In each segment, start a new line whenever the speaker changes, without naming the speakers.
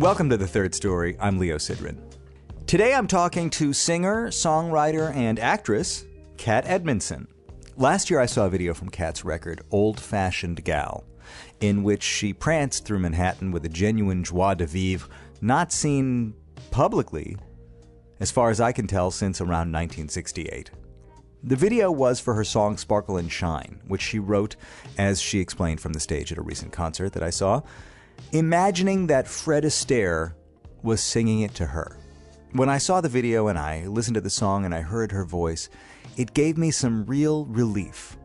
Welcome to The Third Story. I'm Leo Sidran. Today I'm talking to singer, songwriter, and actress Kat Edmonson. Last year I saw a video from Kat's record, Old Fashioned Gal, in which she pranced through Manhattan with a genuine joie de vivre not seen publicly, as far as I can tell, since around 1968. The video was for her song Sparkle and Shine, which she wrote, as she explained from the stage at a recent concert that I saw, imagining that Fred Astaire was singing it to her. When I saw the video and I listened to the song and I heard her voice, it gave me some real relief.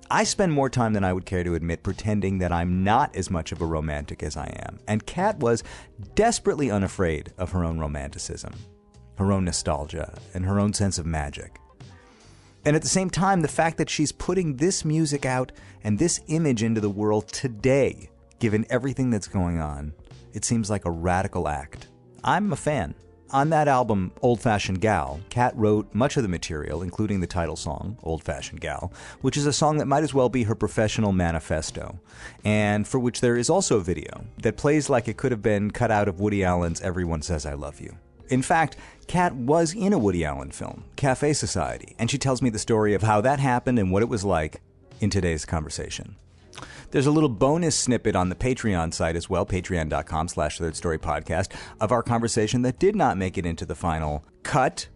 I spend more time than I would care to admit pretending that I'm not as much of a romantic as I am, and Kat was desperately unafraid of her own romanticism, her own nostalgia, and her own sense of magic. And at the same time, the fact that she's putting this music out and this image into the world today, given everything that's going on, it seems like a radical act. I'm a fan. On that album, Old Fashioned Gal, Kat wrote much of the material, including the title song, Old Fashioned Gal, which is a song that might as well be her professional manifesto, and for which there is also a video that plays like it could have been cut out of Woody Allen's Everyone Says I Love You. In fact, Kat was in a Woody Allen film, Cafe Society, and she tells me the story of how that happened and what it was like in today's conversation. There's a little bonus snippet on the Patreon site as well, patreon.com/thirdstorypodcast, of our conversation that did not make it into the final cut,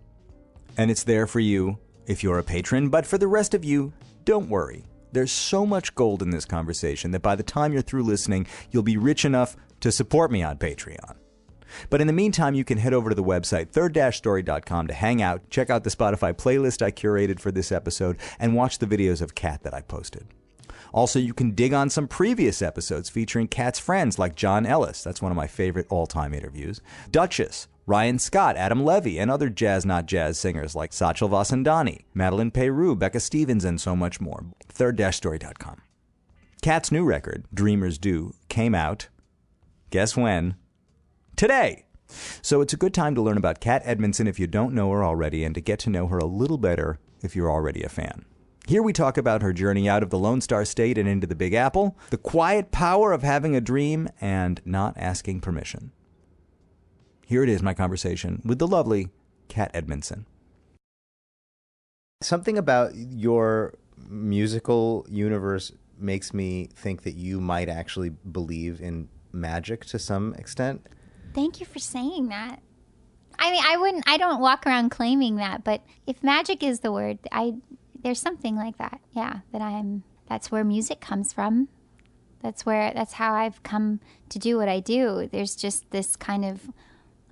and it's there for you if you're a patron. But for the rest of you, don't worry. There's so much gold in this conversation that by the time you're through listening, you'll be rich enough to support me on Patreon. But in the meantime, you can head over to the website, third-story.com, to hang out, check out the Spotify playlist I curated for this episode, and watch the videos of Kat that I posted. Also, you can dig on some previous episodes featuring Kat's friends like John Ellis, that's one of my favorite all-time interviews, Duchess, Ryan Scott, Adam Levy, and other jazz not jazz singers like Satchel Vasandani, Madeline Peru, Becca Stevens, and so much more. Third-story.com. Kat's new record, Dreamers Do, came out, guess when? Today. So it's a good time to learn about Kat Edmonson if you don't know her already, and to get to know her a little better if you're already a fan. Here we talk about her journey out of the Lone Star State and into the Big Apple, the quiet power of having a dream, and not asking permission. Here it is, my conversation with the lovely Kat Edmonson. Something about your musical universe makes me think that you might actually believe in magic to some extent.
Thank you for saying that. I mean, I don't walk around claiming that, but if magic is the word, there's something like that. Yeah, that's where music comes from. That's how I've come to do what I do. There's just this kind of,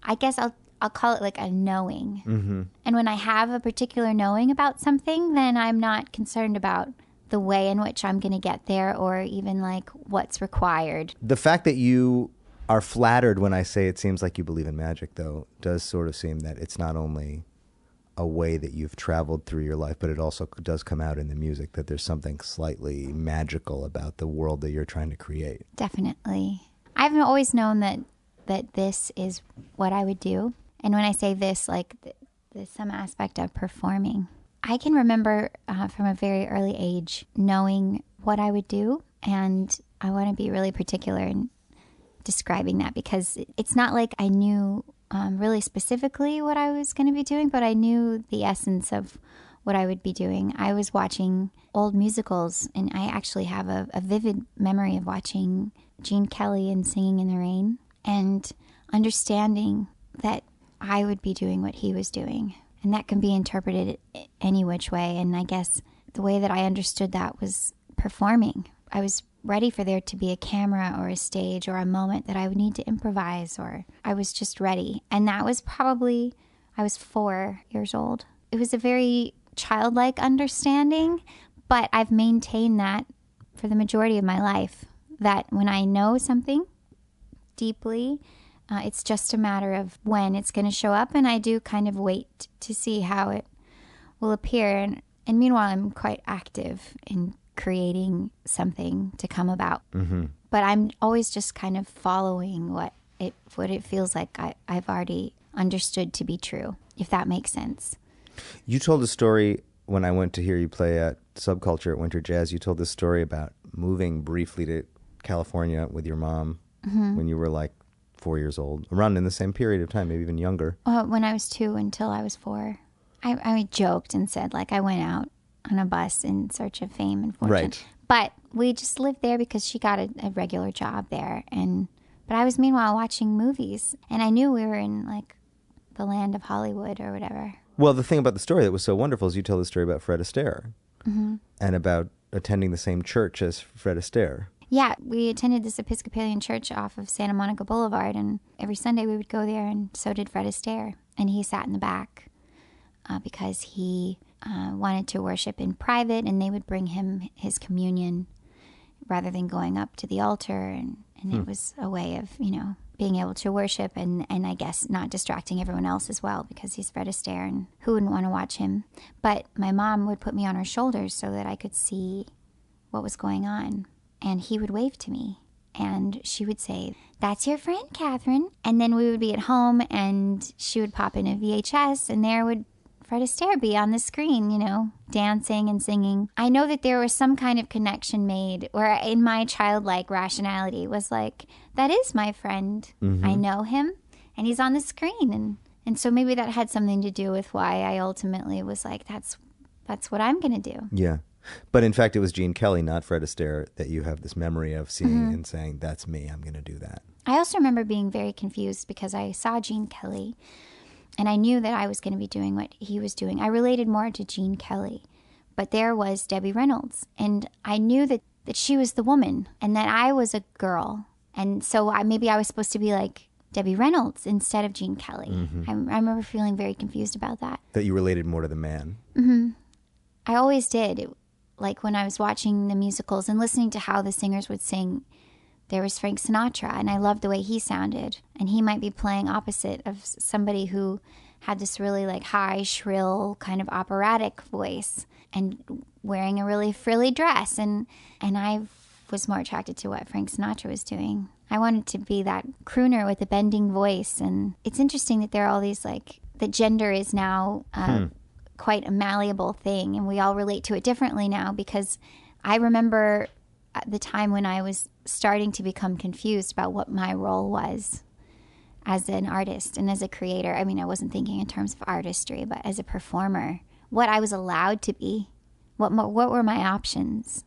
I guess I'll call it like a knowing. Mm-hmm. And when I have a particular knowing about something, then I'm not concerned about the way in which I'm going to get there or even like what's required.
The fact that you are flattered when I say it seems like you believe in magic, though, does sort of seem that it's not only a way that you've traveled through your life, but it also does come out in the music, that there's something slightly magical about the world that you're trying to create.
Definitely. I've always known that this is what I would do. And when I say this, like there's some aspect of performing. I can remember from a very early age knowing what I would do, and I want to be really particular in describing that because it's not like I knew really specifically what I was going to be doing, but I knew the essence of what I would be doing. I was watching old musicals, and I actually have a vivid memory of watching Gene Kelly and Singing in the Rain and understanding that I would be doing what he was doing. And that can be interpreted any which way. And I guess the way that I understood that was performing. I was ready for there to be a camera or a stage or a moment that I would need to improvise, or I was just ready. And that was probably, I was 4 years old. It was a very childlike understanding, but I've maintained that for the majority of my life, that when I know something deeply, it's just a matter of when it's going to show up, and I do kind of wait to see how it will appear. And meanwhile, I'm quite active in creating something to come about. Mm-hmm. But I'm always just kind of following what it feels like I've already understood to be true, if that makes sense.
You told a story when I went to hear you play at Subculture at Winter Jazz. You told this story about moving briefly to California with your mom when you were like 4 years old, around in the same period of time, maybe even younger.
When I was 2 until I was 4. I joked and said, like, I went out on a bus in search of fame and fortune.
Right.
But we just lived there because she got a regular job there. But I was meanwhile watching movies, and I knew we were in, like, the land of Hollywood or whatever.
Well, the thing about the story that was so wonderful is you tell the story about Fred Astaire and about attending the same church as Fred Astaire.
Yeah, we attended this Episcopalian church off of Santa Monica Boulevard, and every Sunday we would go there, and so did Fred Astaire. And he sat in the back because he wanted to worship in private, and they would bring him his communion rather than going up to the altar. And it was a way of, being able to worship and I guess not distracting everyone else as well, because he's Fred Astaire, and who wouldn't want to watch him? But my mom would put me on her shoulders so that I could see what was going on. And he would wave to me, and she would say, "That's your friend, Catherine." And then we would be at home, and she would pop in a VHS, and there would Fred Astaire be on the screen, dancing and singing. I know that there was some kind of connection made, or in my childlike rationality was like, that is my friend. I know him, and he's on the screen. And so maybe that had something to do with why I ultimately was like, that's what I'm going to do.
Yeah. But in fact, it was Gene Kelly, not Fred Astaire, that you have this memory of seeing and saying, that's me, I'm going to do that.
I also remember being very confused because I saw Gene Kelly, and I knew that I was going to be doing what he was doing. I related more to Gene Kelly, but there was Debbie Reynolds, and I knew that she was the woman and that I was a girl. And so maybe I was supposed to be like Debbie Reynolds instead of Gene Kelly. I remember feeling very confused about that.
That you related more to the man.
I always did. Like when I was watching the musicals and listening to how the singers would sing, there was Frank Sinatra, and I loved the way he sounded. And he might be playing opposite of somebody who had this really like high, shrill, kind of operatic voice and wearing a really frilly dress. And I was more attracted to what Frank Sinatra was doing. I wanted to be that crooner with a bending voice. And it's interesting that there are all these like, that gender is now quite a malleable thing, and we all relate to it differently now, because I remember at the time when I was starting to become confused about what my role was as an artist and as a creator. I mean, I wasn't thinking in terms of artistry, but as a performer, what I was allowed to be, what were my options,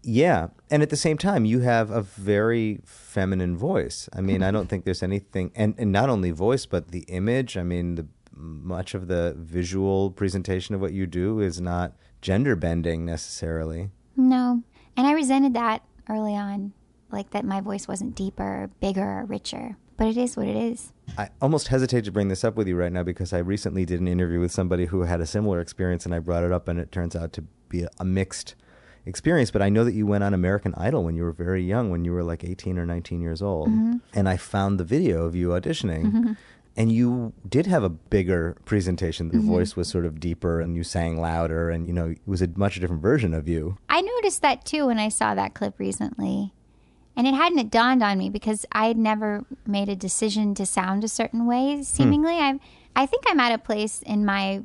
Yeah, and at the same time, you have a very feminine voice. I mean, I don't think there's anything, and not only voice, but the image. I mean, much of the visual presentation of what you do is not gender bending necessarily.
No, and I resented that early on, like that my voice wasn't deeper, or bigger, or richer. But it is what it is.
I almost hesitate to bring this up with you right now because I recently did an interview with somebody who had a similar experience, and I brought it up, and it turns out to be a mixed experience. But I know that you went on American Idol when you were very young, when you were like 18 or 19 years old. And I found the video of you auditioning. And you did have a bigger presentation. Your voice was sort of deeper, and you sang louder, and, it was a much different version of you.
I noticed that, too, when I saw that clip recently. And it hadn't dawned on me because I had never made a decision to sound a certain way, seemingly. I think I'm at a place in my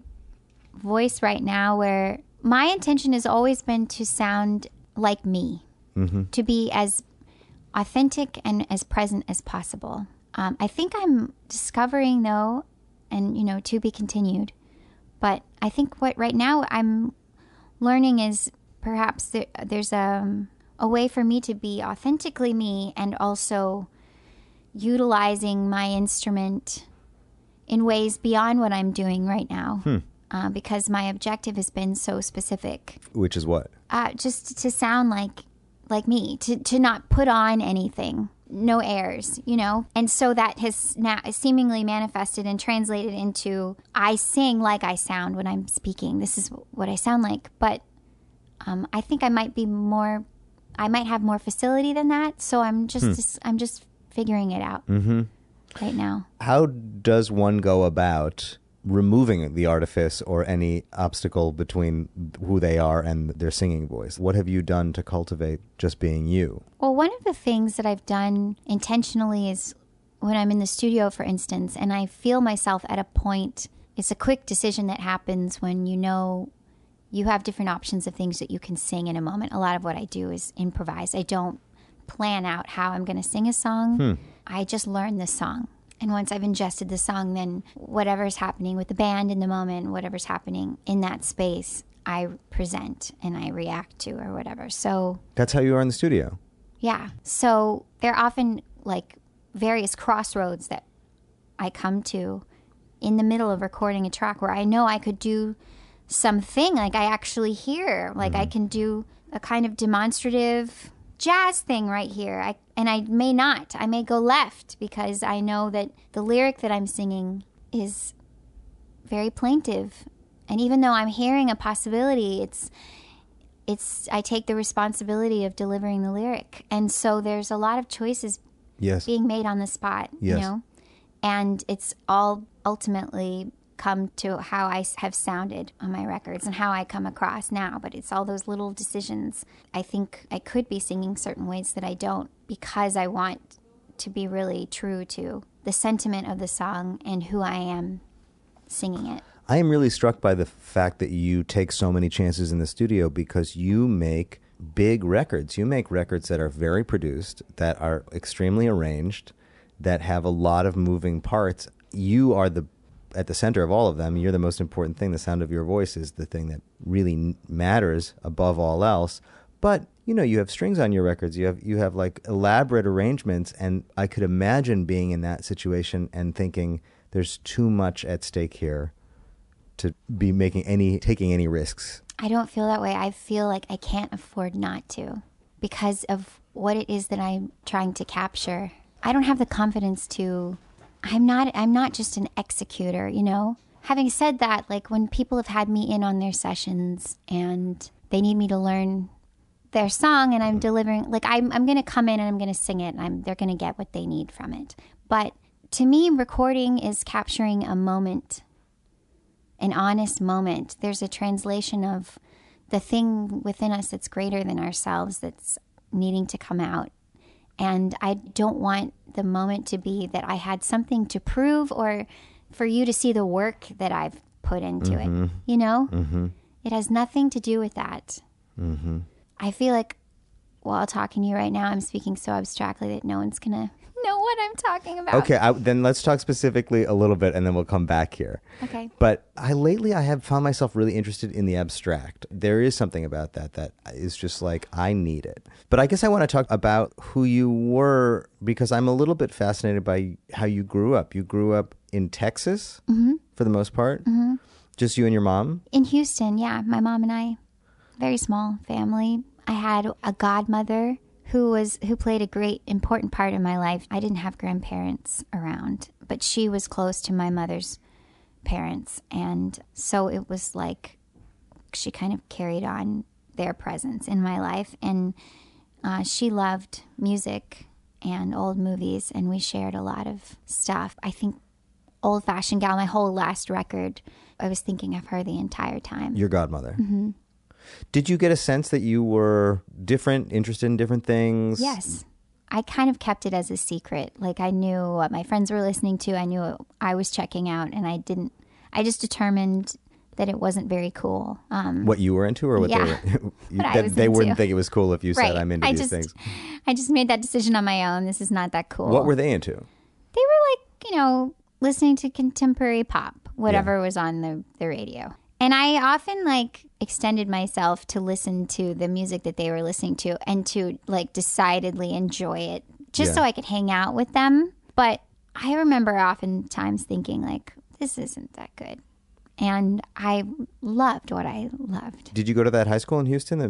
voice right now where my intention has always been to sound like me, to be as authentic and as present as possible. I think I'm discovering, though, and, to be continued. But I think what right now I'm learning is perhaps there's a way for me to be authentically me and also utilizing my instrument in ways beyond what I'm doing right now. Because my objective has been so specific.
Which is what?
Just to sound like me, to not put on anything. No airs, And so that has now seemingly manifested and translated into I sing like I sound when I'm speaking. This is what I sound like. But I think I might have more facility than that. So I'm just figuring it out right now.
How does one go about removing the artifice or any obstacle between who they are and their singing voice? What have you done to cultivate just being you?
Well, one of the things that I've done intentionally is when I'm in the studio, for instance, and I feel myself at a point, it's a quick decision that happens when you have different options of things that you can sing in a moment. A lot of what I do is improvise. I don't plan out how I'm going to sing a song. I just learn the song. And once I've ingested the song, then whatever's happening with the band in the moment, whatever's happening in that space, I present and I react to or whatever. So
that's how you are in the studio.
Yeah. So there are often like various crossroads that I come to in the middle of recording a track where I know I could do something like I actually hear, like I can do a kind of demonstrative jazz thing right here. And I may not. I may go left because I know that the lyric that I'm singing is very plaintive. And even though I'm hearing a possibility, I take the responsibility of delivering the lyric. And so there's a lot of choices being made on the spot, you know? And it's all ultimately come to how I have sounded on my records and how I come across now. But it's all those little decisions. I think I could be singing certain ways that I don't because I want to be really true to the sentiment of the song and who I am singing it.
I am really struck by the fact that you take so many chances in the studio because you make big records. You make records that are very produced, that are extremely arranged, that have a lot of moving parts. You are at the center of all of them. You're the most important thing. The sound of your voice is the thing that really matters above all else. But, you know, you have strings on your records. You have like elaborate arrangements. And I could imagine being in that situation and thinking there's too much at stake here to be taking any risks.
I don't feel that way. I feel like I can't afford not to because of what it is that I'm trying to capture. I don't have the confidence to. I'm not just an executor, you know? Having said that, like when people have had me in on their sessions and they need me to learn their song and I'm delivering, like I'm going to come in and I'm going to sing it and they're going to get what they need from it. But to me, recording is capturing a moment, an honest moment. There's a translation of the thing within us that's greater than ourselves that's needing to come out. And I don't want the moment to be that I had something to prove or for you to see the work that I've put into it. You know? It has nothing to do with that. I feel like while talking to you right now, I'm speaking so abstractly that no one's going to know what I'm talking about.
Okay, then let's talk specifically a little bit and then we'll come back here.
Okay.
But lately I have found myself really interested in the abstract. There is something about that is just like, I need it. But I guess I want to talk about who you were because I'm a little bit fascinated by how you grew up. You grew up in Texas for the most part? Just you and your mom?
In Houston, yeah. My mom and I, very small family. I had a godmother who played a great, important part in my life. I didn't have grandparents around, but she was close to my mother's parents. And so it was like she kind of carried on their presence in my life. And she loved music and old movies, and we shared a lot of stuff. I think Old Fashioned Gal, my whole last record, I was thinking of her the entire time.
Your godmother. Did you get a sense that you were different, interested in different things?
Yes. I kind of kept it as a secret. Like I knew what my friends were listening to. I knew what I was checking out, and I just determined that it wasn't very cool.
What you were into or what they were? They wouldn't think it was cool if you said, I'm into these things.
I just made that decision on my own. This is not that cool.
What were they into?
They were like, listening to contemporary pop, whatever was on the radio. And I often extended myself to listen to the music that they were listening to and to decidedly enjoy it just so I could hang out with them. But I remember oftentimes thinking this isn't that good. And I loved what I loved.
Did you go to that high school in Houston?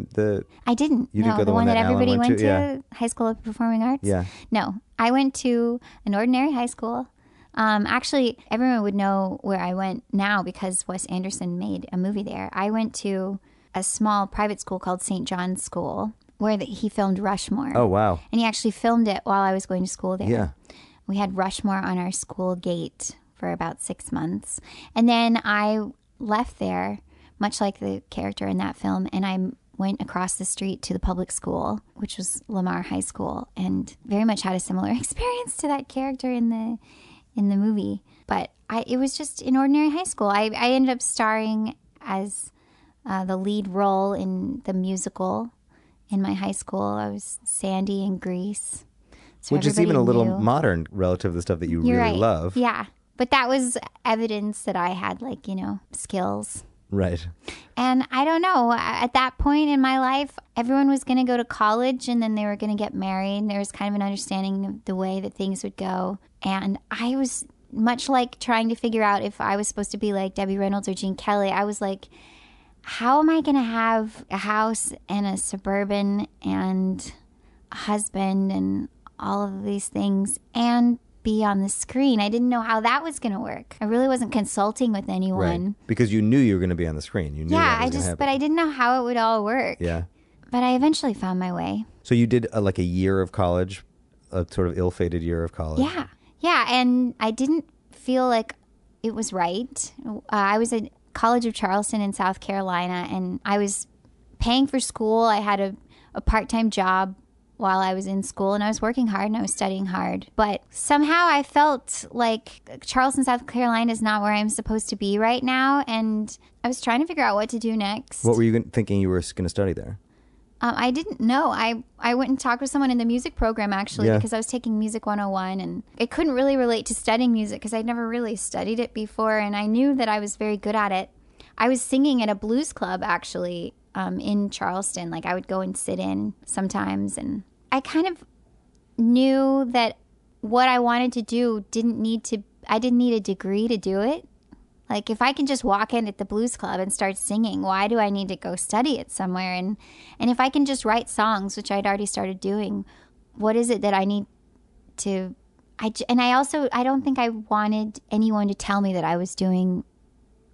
I didn't.
You didn't go to
the one that
Alan
everybody went to?
Yeah.
High School of Performing Arts?
Yeah.
No. I went to an ordinary high school. Actually, everyone would know where I went now because Wes Anderson made a movie there. I went to a small private school called St. John's School where he filmed Rushmore.
Oh, wow.
And he actually filmed it while I was going to school there.
Yeah.
We had Rushmore on our school gate for about 6 months. And then I left there, much like the character in that film, and I went across the street to the public school, which was Lamar High School, and very much had a similar experience to that character in the movie. But it was just an ordinary high school. I ended up starring as the lead role in the musical in my high school. I was Sandy in Grease. So
Which is even a little
knew.
modern relative to the stuff that you
You're
really
right.
love.
Yeah. But that was evidence that I had, like, skills.
Right.
And I don't know, at that point in my life, everyone was going to go to college and then they were going to get married. There was kind of an understanding of the way that things would go. And I was much like trying to figure out if I was supposed to be like Debbie Reynolds or Gene Kelly. I was like, how am I going to have a house and a Suburban and a husband and all of these things and be on the screen? I didn't know how that was going to work. I really wasn't consulting with anyone.
Right. Because you knew you were going to be on the screen. You knew that was going to happen.
But I didn't know how it would all work.
Yeah.
But I eventually found my way.
So you did like a year of college, a sort of ill-fated year of college.
Yeah. Yeah. And I didn't feel like it was right. I was at College of Charleston in South Carolina, and I was paying for school. I had a part-time job while I was in school, and I was working hard and I was studying hard. But somehow I felt like Charleston, South Carolina is not where I'm supposed to be right now. And I was trying to figure out what to do next.
What were you thinking you were going to study there?
I didn't know. I went and talked with someone in the music program, actually, because I was taking Music 101, and it couldn't really relate to studying music because I'd never really studied it before, and I knew that I was very good at it. I was singing at a blues club, actually, in Charleston. Like, I would go and sit in sometimes, and I kind of knew that what I wanted to do I didn't need a degree to do it. Like, if I can just walk in at the blues club and start singing, why do I need to go study it somewhere? And if I can just write songs, which I'd already started doing, what is it that I need to... I don't think I wanted anyone to tell me that I was doing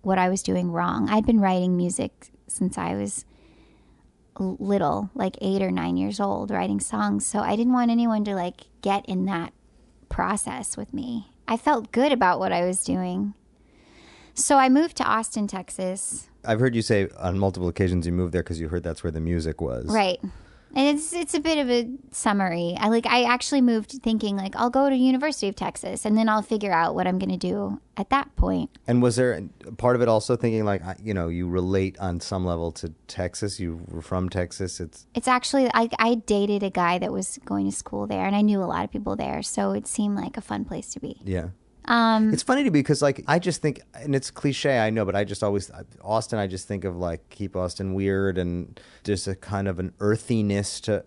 what I was doing wrong. I'd been writing music since I was little, like 8 or 9 years old, writing songs. So I didn't want anyone to, like, get in that process with me. I felt good about what I was doing. So I moved to Austin, Texas.
I've heard you say on multiple occasions you moved there because you heard that's where the music was.
Right. And it's a bit of a summary. I actually moved thinking, like, I'll go to University of Texas and then I'll figure out what I'm going to do at that point.
And was there part of it also thinking, like, you relate on some level to Texas? You were from Texas. It's actually,
I dated a guy that was going to school there, and I knew a lot of people there, so it seemed like a fun place to be.
Yeah. It's funny to me because, like, I just think, and it's cliche, I know, but I just always, Austin, I just think of, like, keep Austin weird, and just a kind of an earthiness to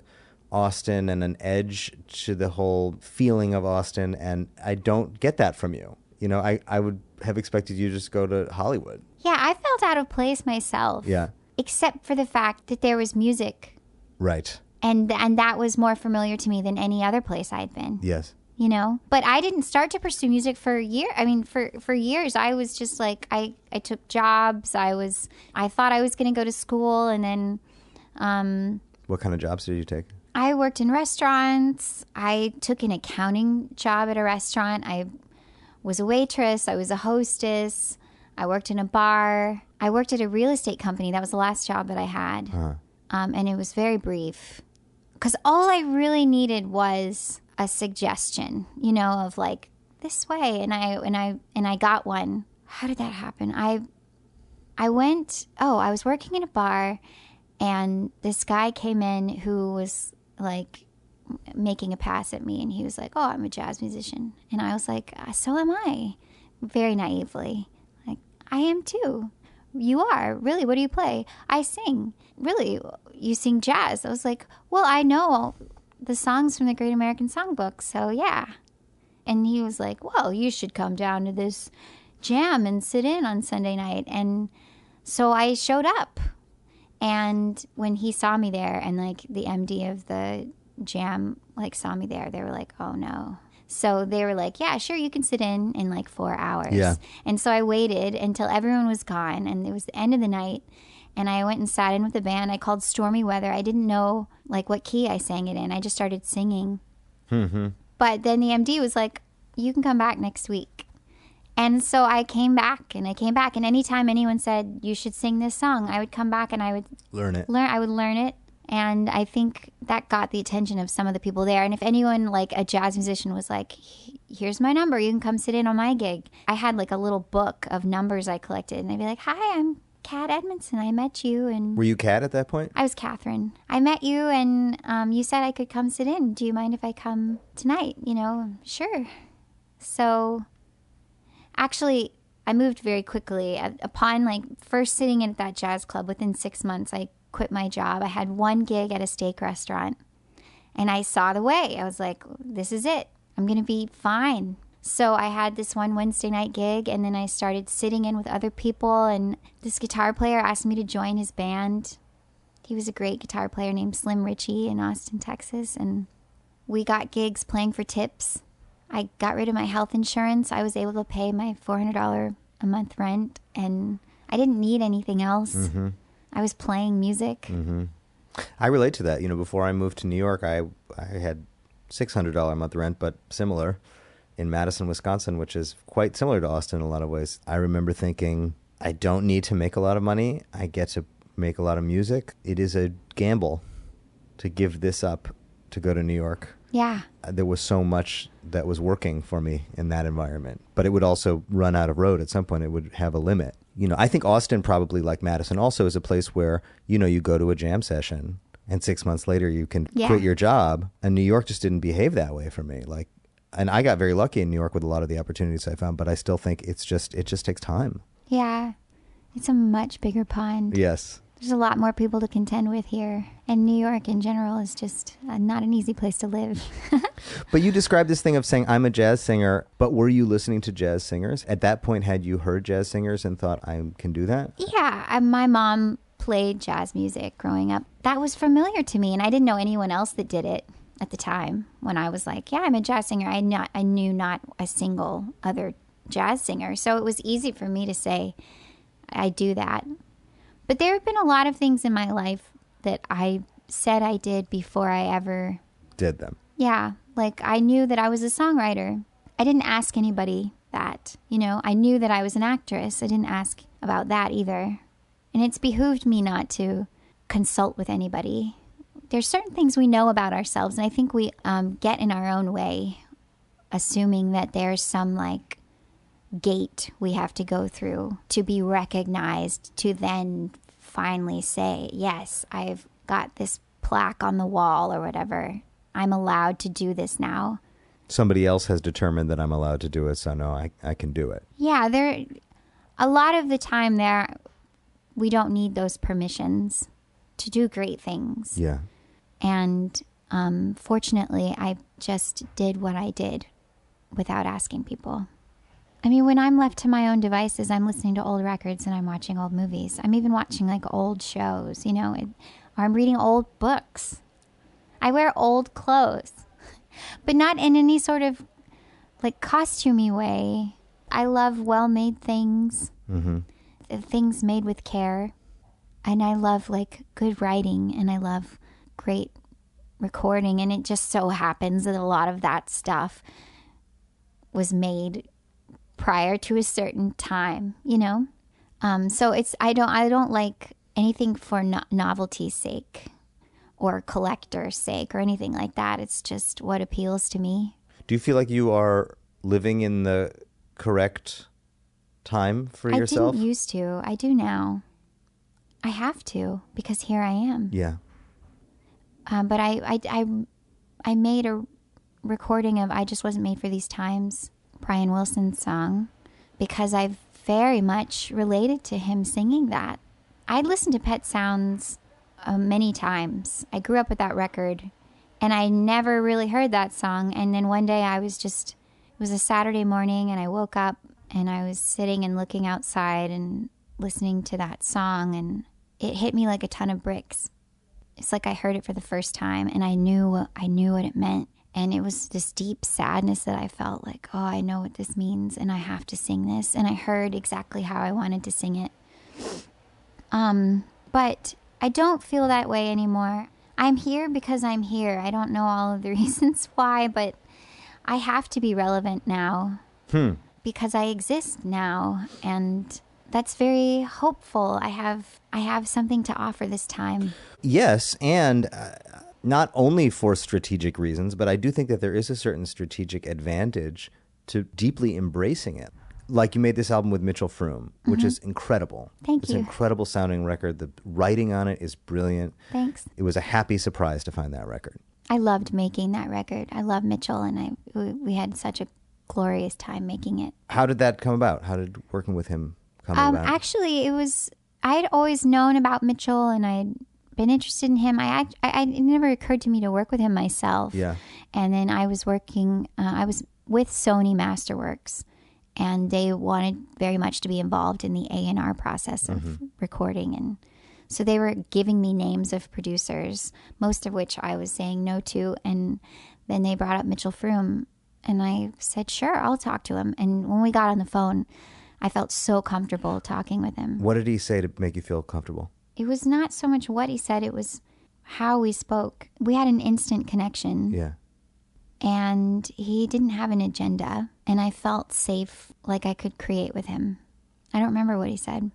Austin and an edge to the whole feeling of Austin, and I don't get that from you. I would have expected you to just go to Hollywood.
Yeah, I felt out of place myself.
Yeah.
Except for the fact that there was music.
Right.
And that was more familiar to me than any other place I'd been.
Yes.
But I didn't start to pursue music for a year. I mean, for years, I was just like, I took jobs. I thought I was going to go to school, and then...
What kind of jobs did you take?
I worked in restaurants. I took an accounting job at a restaurant. I was a waitress. I was a hostess. I worked in a bar. I worked at a real estate company. That was the last job that I had.
Uh-huh.
And it was very brief. Because all I really needed was a suggestion, of like, this way. And I got one. How did that happen? I was working in a bar, and this guy came in who was like making a pass at me, and he was like, oh, I'm a jazz musician. And I was like, so am I. Very naively. Like, I am too. You are? Really? What do you play? I sing. Really? You sing jazz? I was like, well, I know the songs from the Great American Songbook, so yeah. And he was like, well, you should come down to this jam and sit in on Sunday night. And so I showed up. And when he saw me there, and like the MD of the jam like saw me there, they were like, oh no. So they were like, yeah, sure, you can sit in like 4 hours.
Yeah.
And so I waited until everyone was gone, and it was the end of the night. And I went and sat in with the band. I called Stormy Weather. I didn't know like what key I sang it in. I just started singing.
Mm-hmm.
But then the MD was like, you can come back next week. And so I came back. And anytime anyone said, you should sing this song, I would come back and I would
learn it.
I would learn it. And I think that got the attention of some of the people there. And if anyone, like a jazz musician, was like, here's my number, you can come sit in on my gig. I had like a little book of numbers I collected. And they'd be like, hi, I'm Kat Edmonson. I met you and...
Were you Kat at that point?
I was Catherine. I met you and you said I could come sit in. Do you mind if I come tonight? Sure. So actually, I moved very quickly. Upon first sitting in at that jazz club, within 6 months, I quit my job. I had one gig at a steak restaurant and I saw the way. I was like, this is it. I'm going to be fine. So I had this one Wednesday night gig, and then I started sitting in with other people, and this guitar player asked me to join his band. He was a great guitar player named Slim Ritchie in Austin, Texas, and we got gigs playing for tips. I got rid of my health insurance. I was able to pay my $400 a month rent, and I didn't need anything else. Mm-hmm. I was playing music.
Mm-hmm. I relate to that. Before I moved to New York, I had $600 a month rent, but similar, in Madison, Wisconsin, which is quite similar to Austin in a lot of ways. I remember thinking, I don't need to make a lot of money. I get to make a lot of music. It is a gamble to give this up to go to New York.
Yeah.
There was so much that was working for me in that environment. But it would also run out of road at some point. It would have a limit. I think Austin, probably like Madison, also is a place where, you go to a jam session and 6 months later you can quit your job. And New York just didn't behave that way for me. And I got very lucky in New York with a lot of the opportunities I found, but I still think it just takes time.
Yeah. It's a much bigger pond.
Yes.
There's a lot more people to contend with here. And New York in general is just not an easy place to live.
But you described this thing of saying, I'm a jazz singer, but were you listening to jazz singers? At that point, had you heard jazz singers and thought, I can do that?
Yeah. My mom played jazz music growing up. That was familiar to me, and I didn't know anyone else that did it at the time. When I was like, yeah, I'm a jazz singer, I knew not a single other jazz singer. So it was easy for me to say, I do that. But there have been a lot of things in my life that I said I did before I ever
did them.
Yeah. I knew that I was a songwriter. I didn't ask anybody that. I knew that I was an actress. I didn't ask about that either. And it's behooved me not to consult with anybody. There's certain things we know about ourselves, and I think we get in our own way, assuming that there's some gate we have to go through to be recognized, to then finally say, yes, I've got this plaque on the wall or whatever. I'm allowed to do this now.
Somebody else has determined that I'm allowed to do it, so no, I can do it.
Yeah, a lot of the time we don't need those permissions to do great things.
Yeah.
And fortunately, I just did what I did without asking people. I mean, when I'm left to my own devices, I'm listening to old records and I'm watching old movies. I'm even watching old shows, or I'm reading old books. I wear old clothes, but not in any sort of costumey way. I love well-made things, things made with care. And I love good writing, and I love great recording, and it just so happens that a lot of that stuff was made prior to a certain time, so I don't like anything for novelty's sake or collector's sake or anything like that. It's just what appeals to me.
Do you feel like you are living in the correct time for yourself?
I didn't used to. I do now. I have to, because here I am.
Yeah.
But I made a recording of I Just Wasn't Made for These Times, Brian Wilson's song, because I've very much related to him singing that. I'd listened to Pet Sounds many times. I grew up with that record, and I never really heard that song. And then one day it was a Saturday morning, and I woke up, and I was sitting and looking outside and listening to that song, and it hit me like a ton of bricks. It's like I heard it for the first time, and I knew what it meant. And it was this deep sadness that I felt oh, I know what this means, and I have to sing this. And I heard exactly how I wanted to sing it. But I don't feel that way anymore. I'm here because I'm here. I don't know all of the reasons why, but I have to be relevant now because I exist now, and that's very hopeful. I have something to offer this time.
Yes, and not only for strategic reasons, but I do think that there is a certain strategic advantage to deeply embracing it. Like you made this album with Mitchell Froom, which is incredible.
Thank
It's
you.
an incredible sounding record. The writing on it is brilliant.
Thanks.
It was a happy surprise to find that record.
I loved making that record. I love Mitchell, and we had such a glorious time making it.
How did that come about? How did working with him come about?
Actually, I had always known about Mitchell, and I'd been interested in him. It never occurred to me to work with him myself.
Yeah.
And then I was working, I was with Sony Masterworks, and they wanted very much to be involved in the A&R process of recording. And so they were giving me names of producers, most of which I was saying no to. And then they brought up Mitchell Froom, and I said, sure, I'll talk to him. And when we got on the phone, I felt so comfortable talking with him.
What did he say to make you feel comfortable?
It was not so much what he said, it was how we spoke. We had an instant connection.
Yeah.
And he didn't have an agenda, and I felt safe, like I could create with him. I don't remember what he said.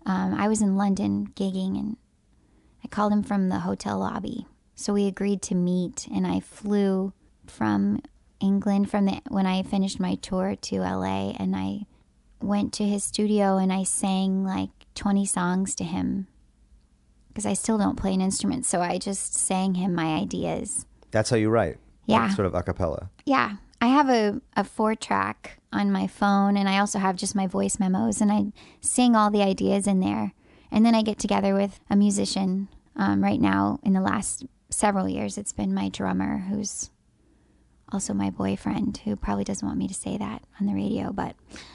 I was in London gigging, and I called him from the hotel lobby. So we agreed to meet, and I flew from England when I finished my tour to LA, and I went to his studio and I sang like 20 songs to him because I still don't play an instrument. So I just sang him my ideas.
That's how you write?
Yeah.
Like sort of a cappella?
Yeah. I have a 4-track on my phone, and I also have just my voice memos, and I sing all the ideas in there. And then I get together with a musician. Right now, in the last several years, it's been my drummer, who's also my boyfriend, who probably doesn't want me to say that on the radio,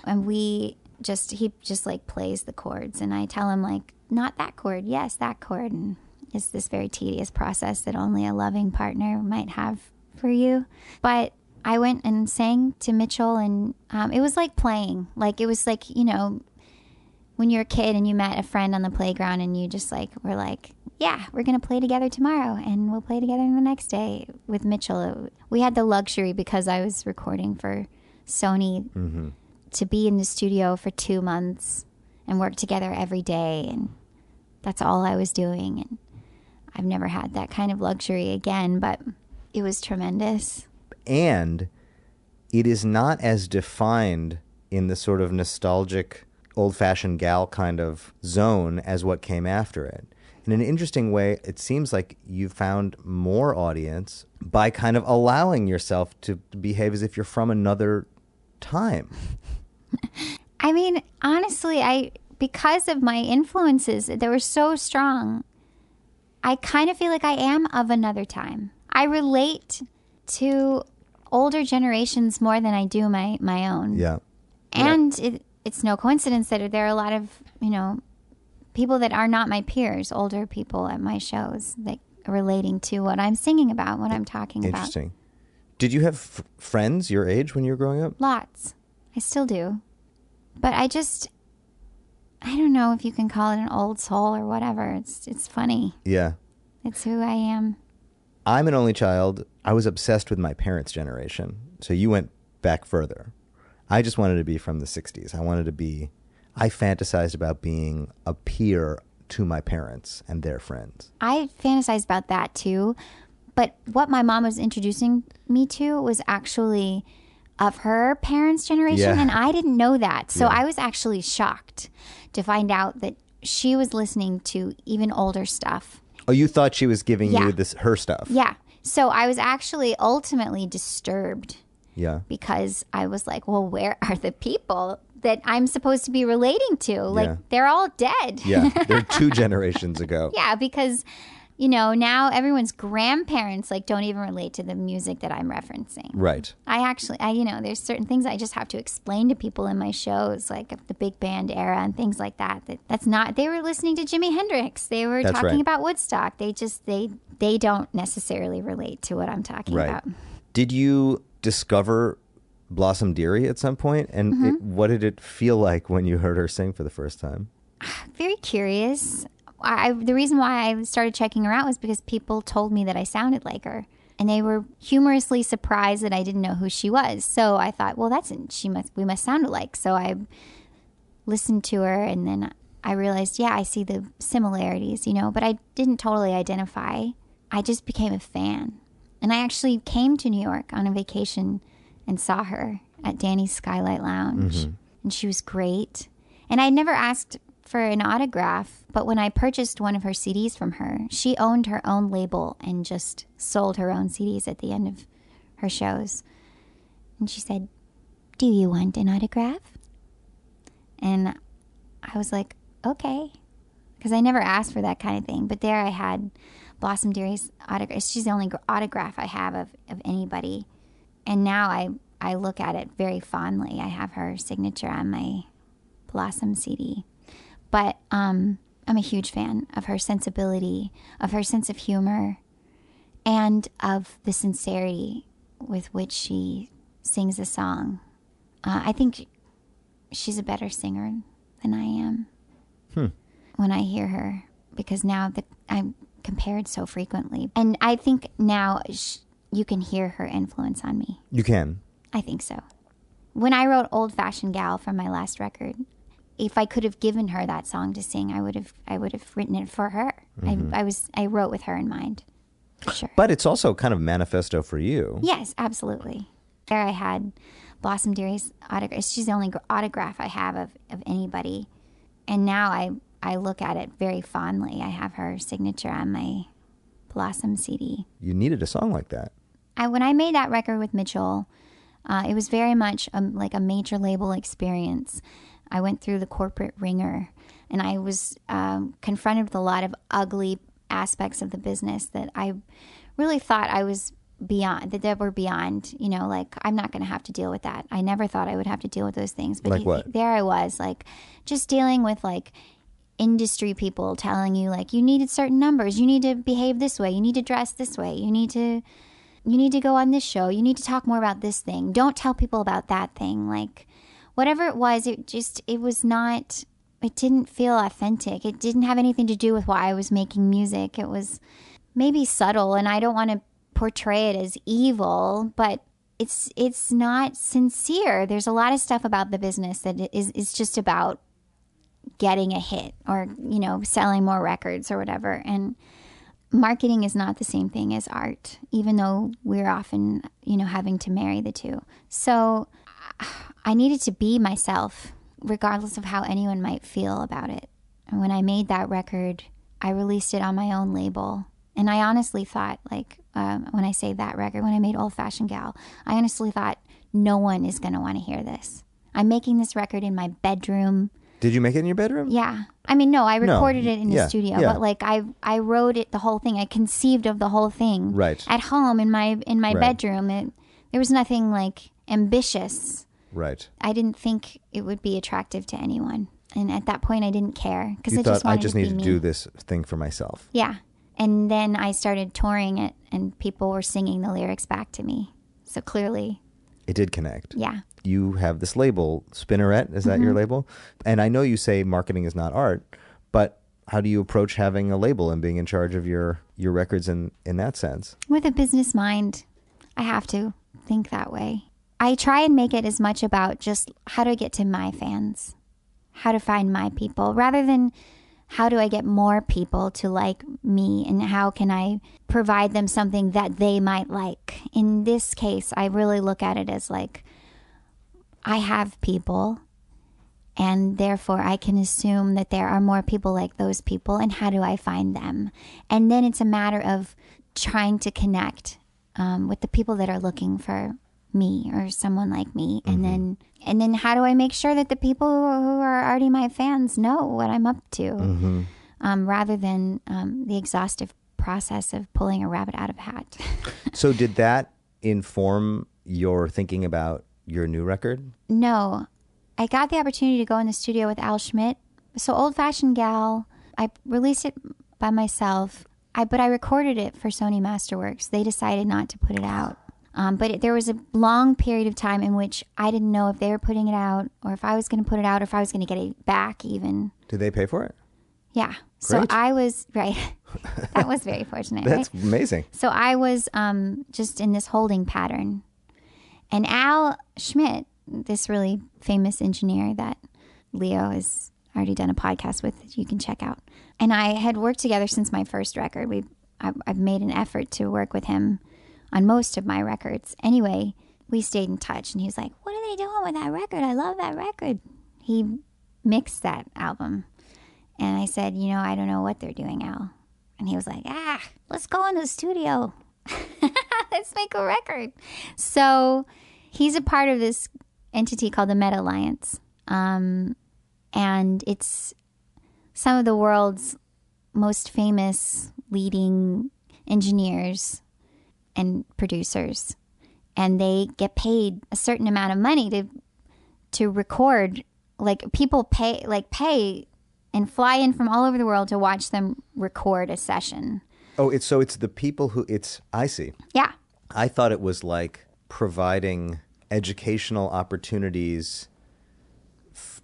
and he just like plays the chords, and I tell him like, not that chord, yes, that chord, and it's this very tedious process that only a loving partner might have for you. But I went and sang to Mitchell, and it was like playing. Like, it was like, you know, when you're a kid and you met a friend on the playground and you just like were like, yeah, we're going to play together tomorrow and we'll play together the next day. With Mitchell, we had the luxury, because I was recording for Sony, to be in the studio for 2 months and work together every day. And that's all I was doing. And I've never had that kind of luxury again, but it was tremendous. And
it is not as defined in the sort of nostalgic, old-fashioned gal kind of zone as what came after it. In an interesting way, it seems like you found more audience by kind of allowing yourself to behave as if you're from another time.
I mean, honestly, because of my influences, they were so strong, I kind of feel like I am of another time. I relate to older generations more than I do my own.
Yeah.
And it's no coincidence that there are a lot of, you know, people that are not my peers, older people at my shows, that are relating to what I'm singing about, what I'm talking about.
Interesting. Did you have friends your age when you were growing up?
Lots. I still do. But I don't know if you can call it an old soul or whatever. It's funny.
Yeah.
It's who I am.
I'm an only child. I was obsessed with my parents' generation. So you went back further. I just wanted to be from the 60s. I fantasized about being a peer to my parents and their friends.
I fantasized about that too. But what my mom was introducing me to was actually of her parents' generation.
Yeah.
And I didn't know that. So
Yeah.
I was actually shocked to find out that she was listening to even older stuff.
Oh, you thought she was giving
Yeah.
you her stuff?
Yeah. So I was actually ultimately disturbed.
Yeah.
Because I was like, well, where are the people that I'm supposed to be relating to? Like,
Yeah.
they're all dead.
Yeah. They're 2 generations ago.
Yeah, because, you know, now everyone's grandparents, like, don't even relate to the music that I'm referencing.
Right.
There's certain things I just have to explain to people in my shows, like the big band era and things like that. That's not, they were listening to Jimi Hendrix. They were
That's
talking
right.
about Woodstock. They don't necessarily relate to what I'm talking
Right.
about.
Did you discover Blossom Dearie at some point? And what did it feel like when you heard her sing for the first time?
Very curious. The reason why I started checking her out was because people told me that I sounded like her, and they were humorously surprised that I didn't know who she was. So I thought, well, we must sound alike. So I listened to her, and then I realized, yeah, I see the similarities, you know, but I didn't totally identify. I just became a fan. And I actually came to New York on a vacation and saw her at Danny's Skylight Lounge. and she was great. And I never asked for an autograph, but when I purchased one of her CDs from her, she owned her own label and just sold her own CDs at the end of her shows. And she said, "Do you want an autograph?" And I was like, okay, because I never asked for that kind of thing. But there I had Blossom Deary's autograph. She's the only autograph I have of anybody. And now I look at it very fondly. I have her signature on my Blossom CD. But I'm a huge fan of her sensibility, of her sense of humor, and of the sincerity with which she sings a song. I think she's a better singer than I am when I hear her, because now I'm compared so frequently. And I think now you can hear her influence on me.
You can? I
think so. When I wrote Old Fashioned Gal from my last record, if I could have given her that song to sing, I would have written it for her. I wrote with her in mind, for sure.
But it's also kind of manifesto for you.
Yes, absolutely. There I had Blossom Deary's autograph. She's the only autograph I have of anybody. And now I look at it very fondly. I have her signature on my Blossom CD.
You needed a song like that.
When I made that record with Mitchell, it was very much like a major label experience. I went through the corporate ringer, and I was confronted with a lot of ugly aspects of the business that I really thought I was beyond, that were beyond, like I'm not going to have to deal with that. I never thought I would have to deal with those things. But
like what?
There I was, like just dealing with like industry people telling you like you needed certain numbers, you need to behave this way, you need to dress this way, you need to go on this show, you need to talk more about this thing, don't tell people about that thing. Like whatever it was, it didn't feel authentic. It didn't have anything to do with why I was making music. It was maybe subtle, and I don't want to portray it as evil, but it's not sincere. There's a lot of stuff about the business that is just about getting a hit or, selling more records or whatever. And marketing is not the same thing as art, even though we're often, having to marry the two. So I needed to be myself, regardless of how anyone might feel about it. And when I made that record, I released it on my own label. And I honestly thought, when I say that record, when I made Old Fashioned Gal, I honestly thought no one is going to want to hear this. I'm making this record in my bedroom.
Did you make it in your bedroom?
Yeah. I mean, no, I recorded it in the studio, but I wrote it, the whole thing. I conceived of the whole thing at home in my bedroom. There was nothing like ambitious.
Right.
I didn't think it would be attractive to anyone. And at that point, I didn't care because
I just need to do this thing for myself.
Yeah. And then I started touring it, and people were singing the lyrics back to me. So clearly,
it did connect.
Yeah.
You have this label, Spinneret, is that your label? And I know you say marketing is not art, but how do you approach having a label and being in charge of your records in that sense?
With a business mind, I have to think that way. I try and make it as much about just how to get to my fans, how to find my people, rather than how do I get more people to like me and how can I provide them something that they might like. In this case, I really look at it as like, I have people, and therefore I can assume that there are more people like those people, and how do I find them? And then it's a matter of trying to connect with the people that are looking for me or someone like me, and then how do I make sure that the people who are already my fans know what I'm up to, rather than the exhaustive process of pulling a rabbit out of a hat.
So did that inform your thinking about your new record?
No. I got the opportunity to go in the studio with Al Schmidt. So Old Fashioned Gal, I released it by myself, but I recorded it for Sony Masterworks. They decided not to put it out. But there was a long period of time in which I didn't know if they were putting it out or if I was going to put it out or if I was going to get it back even.
Did they pay for it?
Yeah.
Great.
So I was, right. That was very fortunate.
That's
right?
amazing.
So I was just in this holding pattern. And Al Schmidt, this really famous engineer that Leo has already done a podcast with that you can check out. And I had worked together since my first record. I've made an effort to work with him on most of my records. Anyway, we stayed in touch, and he was like, "What are they doing with that record? I love that record." he mixed that album. And I said, I don't know what they're doing, Al. And he was like, let's go in the studio. Let's make a record. So he's a part of this entity called the Meta Alliance. And it's some of the world's most famous leading engineers and producers. And they get paid a certain amount of money to record. Like, people pay and fly in from all over the world to watch them record a session.
Oh, it's the people who I see.
Yeah.
I thought it was like providing educational opportunities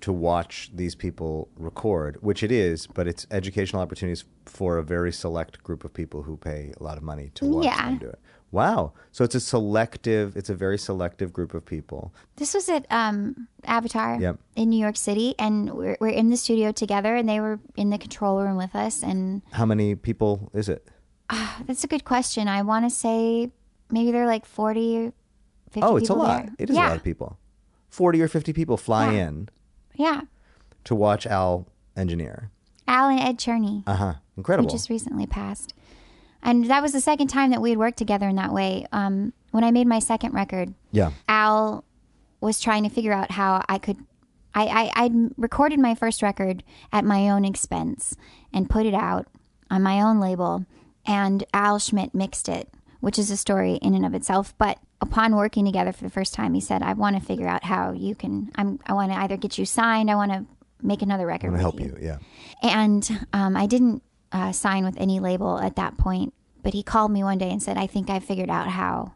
to watch these people record, which it is, but it's educational opportunities for a very select group of people who pay a lot of money to watch them do it. Wow. So it's a very selective group of people.
This was at Avatar in New York City, and we're in the studio together, and they were in the control room with us. And
how many people is it?
That's a good question. I want to say maybe they're like 40 or 50 people.
Oh, it's a lot.
There.
It is a lot of people. 40 or 50 people fly in.
Yeah.
To watch Al engineer.
Al and Ed Cherney.
Incredible.
Who just recently passed. And that was the second time that we had worked together in that way. When I made my second record, Al was trying to figure out how I could... I'd recorded my first record at my own expense and put it out on my own label. And Al Schmidt mixed it, which is a story in and of itself. But upon working together for the first time, he said, I want to figure out how you can... I want to either get you signed, I want to make another record with you.
I want to help you, yeah.
And I didn't sign with any label at that point, but he called me one day and said, I think I figured out how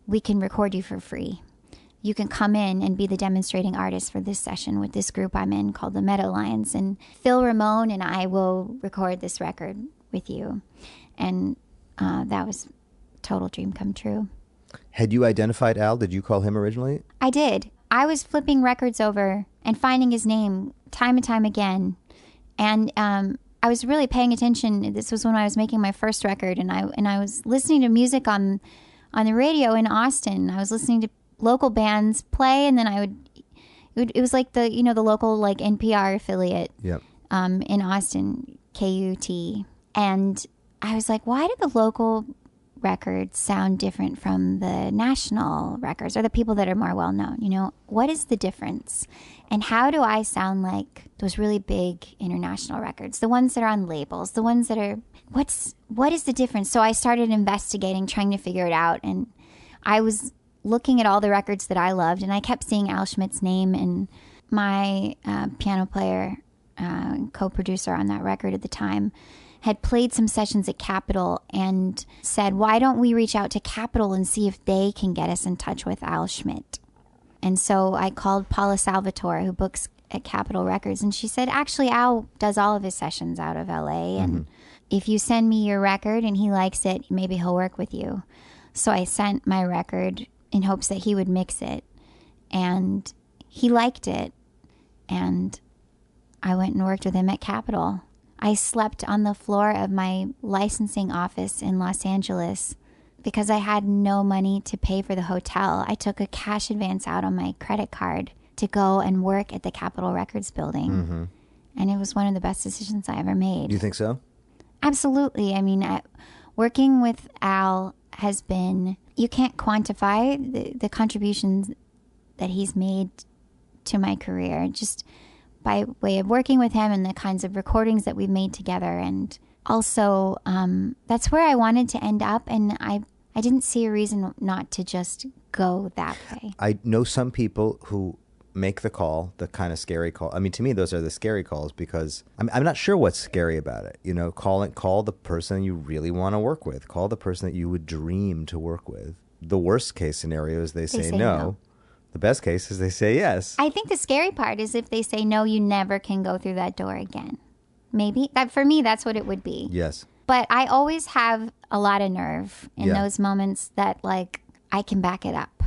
we can record you for free. You can come in and be the demonstrating artist for this session with this group I'm in called the Meta Alliance, and Phil Ramone and I will record this record with you. And that was a total dream come true.
Had you identified Al? Did you call him originally?
I did. I was flipping records over and finding his name time and time again. And I was really paying attention. This was when I was making my first record, and I was listening to music on the radio in Austin. I was listening to local bands play, and then it was like the local like NPR affiliate in Austin, KUT. And I was like, why do the local records sound different from the national records or the people that are more well known? What is the difference? And how do I sound like those really big international records, the ones that are on labels, the ones that are, what is the difference? So I started investigating, trying to figure it out. And I was looking at all the records that I loved, and I kept seeing Al Schmidt's name, and my piano player, co-producer on that record at the time, had played some sessions at Capitol and said, why don't we reach out to Capitol and see if they can get us in touch with Al Schmidt? And so I called Paula Salvatore, who books at Capitol Records, and she said, actually, Al does all of his sessions out of LA, and if you send me your record and he likes it, maybe he'll work with you. So I sent my record in hopes that he would mix it, and he liked it, and I went and worked with him at Capitol. I slept on the floor of my licensing office in Los Angeles because I had no money to pay for the hotel. I took a cash advance out on my credit card to go and work at the Capitol Records building. And it was one of the best decisions I ever made.
You think so?
Absolutely. I mean, working with Al has been, you can't quantify the contributions that he's made to my career. Just by way of working with him and the kinds of recordings that we've made together. And also, that's where I wanted to end up. And I didn't see a reason not to just go that way. I
know some people who make the call, the kind of scary call. I mean, to me, those are the scary calls because I'm not sure what's scary about it. Call the person you really want to work with. Call the person that you would dream to work with. The worst case scenario is they say no. The best case is they say yes.
I think the scary part is if they say no, you never can go through that door again. Maybe. For me, that's what it would be.
Yes.
But I always have a lot of nerve in those moments that, like, I can back it up.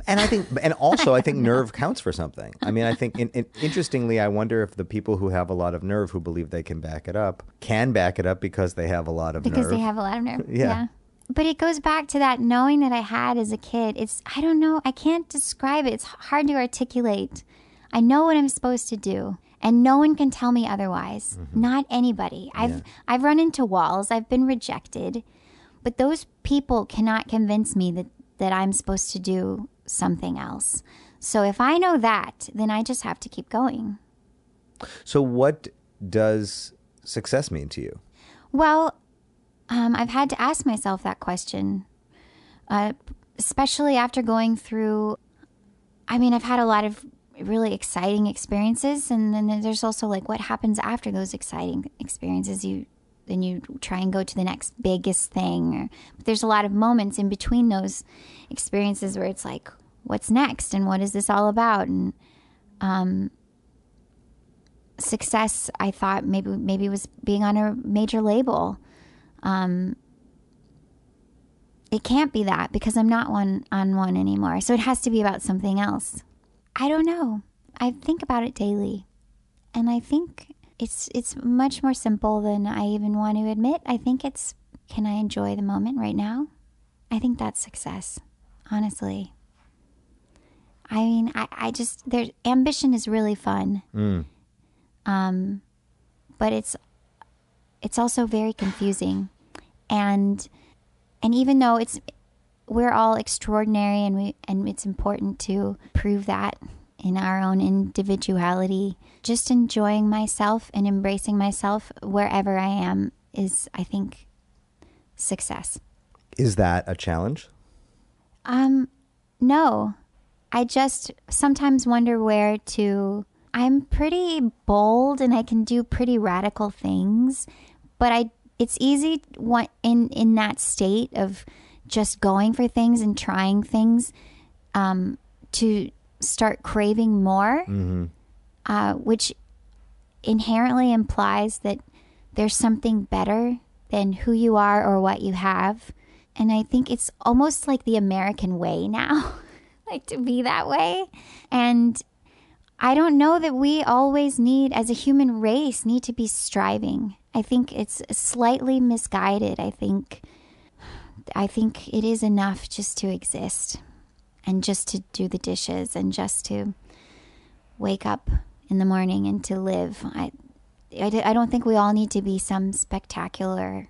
And I think nerve counts for something. I mean, I think, interestingly, I wonder if the people who have a lot of nerve, who believe they can back it up because they have a lot of nerve.
Because they have a lot of nerve. Yeah. But it goes back to that knowing that I had as a kid. I don't know, I can't describe it. It's hard to articulate. I know what I'm supposed to do. And no one can tell me otherwise. Not anybody. I've run into walls. I've been rejected. But those people cannot convince me that I'm supposed to do something else. So if I know that, then I just have to keep going.
So what does success mean to you?
Well, I've had to ask myself that question, especially after going through, I've had a lot of really exciting experiences. And then there's also like what happens after those exciting experiences. Then you try and go to the next biggest thing. But there's a lot of moments in between those experiences where it's like, what's next? And what is this all about? And success, I thought maybe was being on a major label. It can't be that because I'm not on one anymore. So it has to be about something else. I don't know. I think about it daily. And I think it's much more simple than I even want to admit. I think it's, can I enjoy the moment right now? I think that's success, honestly. Ambition is really fun. But it's also very confusing. And even though we're all extraordinary and it's important to prove that in our own individuality, just enjoying myself and embracing myself wherever I am is, I think, success.
Is that a challenge?
No. I just sometimes wonder where to. I'm pretty bold and I can do pretty radical things, but it's easy in that state of just going for things and trying things to start craving more, which inherently implies that there's something better than who you are or what you have. And I think it's almost like the American way now, like to be that way. And I don't know that we always as a human race, need to be striving. I think it's slightly misguided. I think it is enough just to exist and just to do the dishes and just to wake up in the morning and to live. I don't think we all need to be some spectacular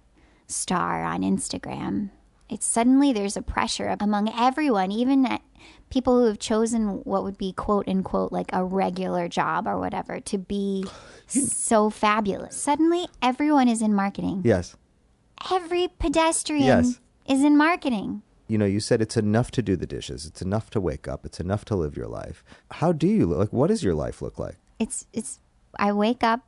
star on Instagram. It's suddenly there's a pressure among everyone, even people who have chosen what would be quote unquote like a regular job or whatever, to be so fabulous. Suddenly everyone is in marketing.
Yes.
Every pedestrian is in marketing.
You said it's enough to do the dishes. It's enough to wake up. It's enough to live your life. How do you look? What does your life look like?
I wake up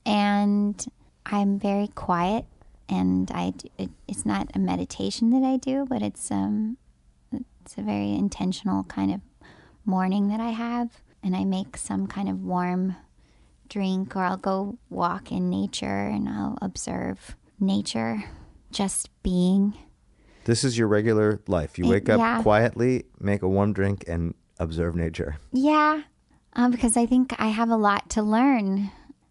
and I'm very quiet, and it's not a meditation that I do, but it's a very intentional kind of morning that I have, and I make some kind of warm drink, or I'll go walk in nature and I'll observe nature, just being.
This is your regular life. You wake up quietly, make a warm drink, and observe nature. Yeah,
because I think I have a lot to learn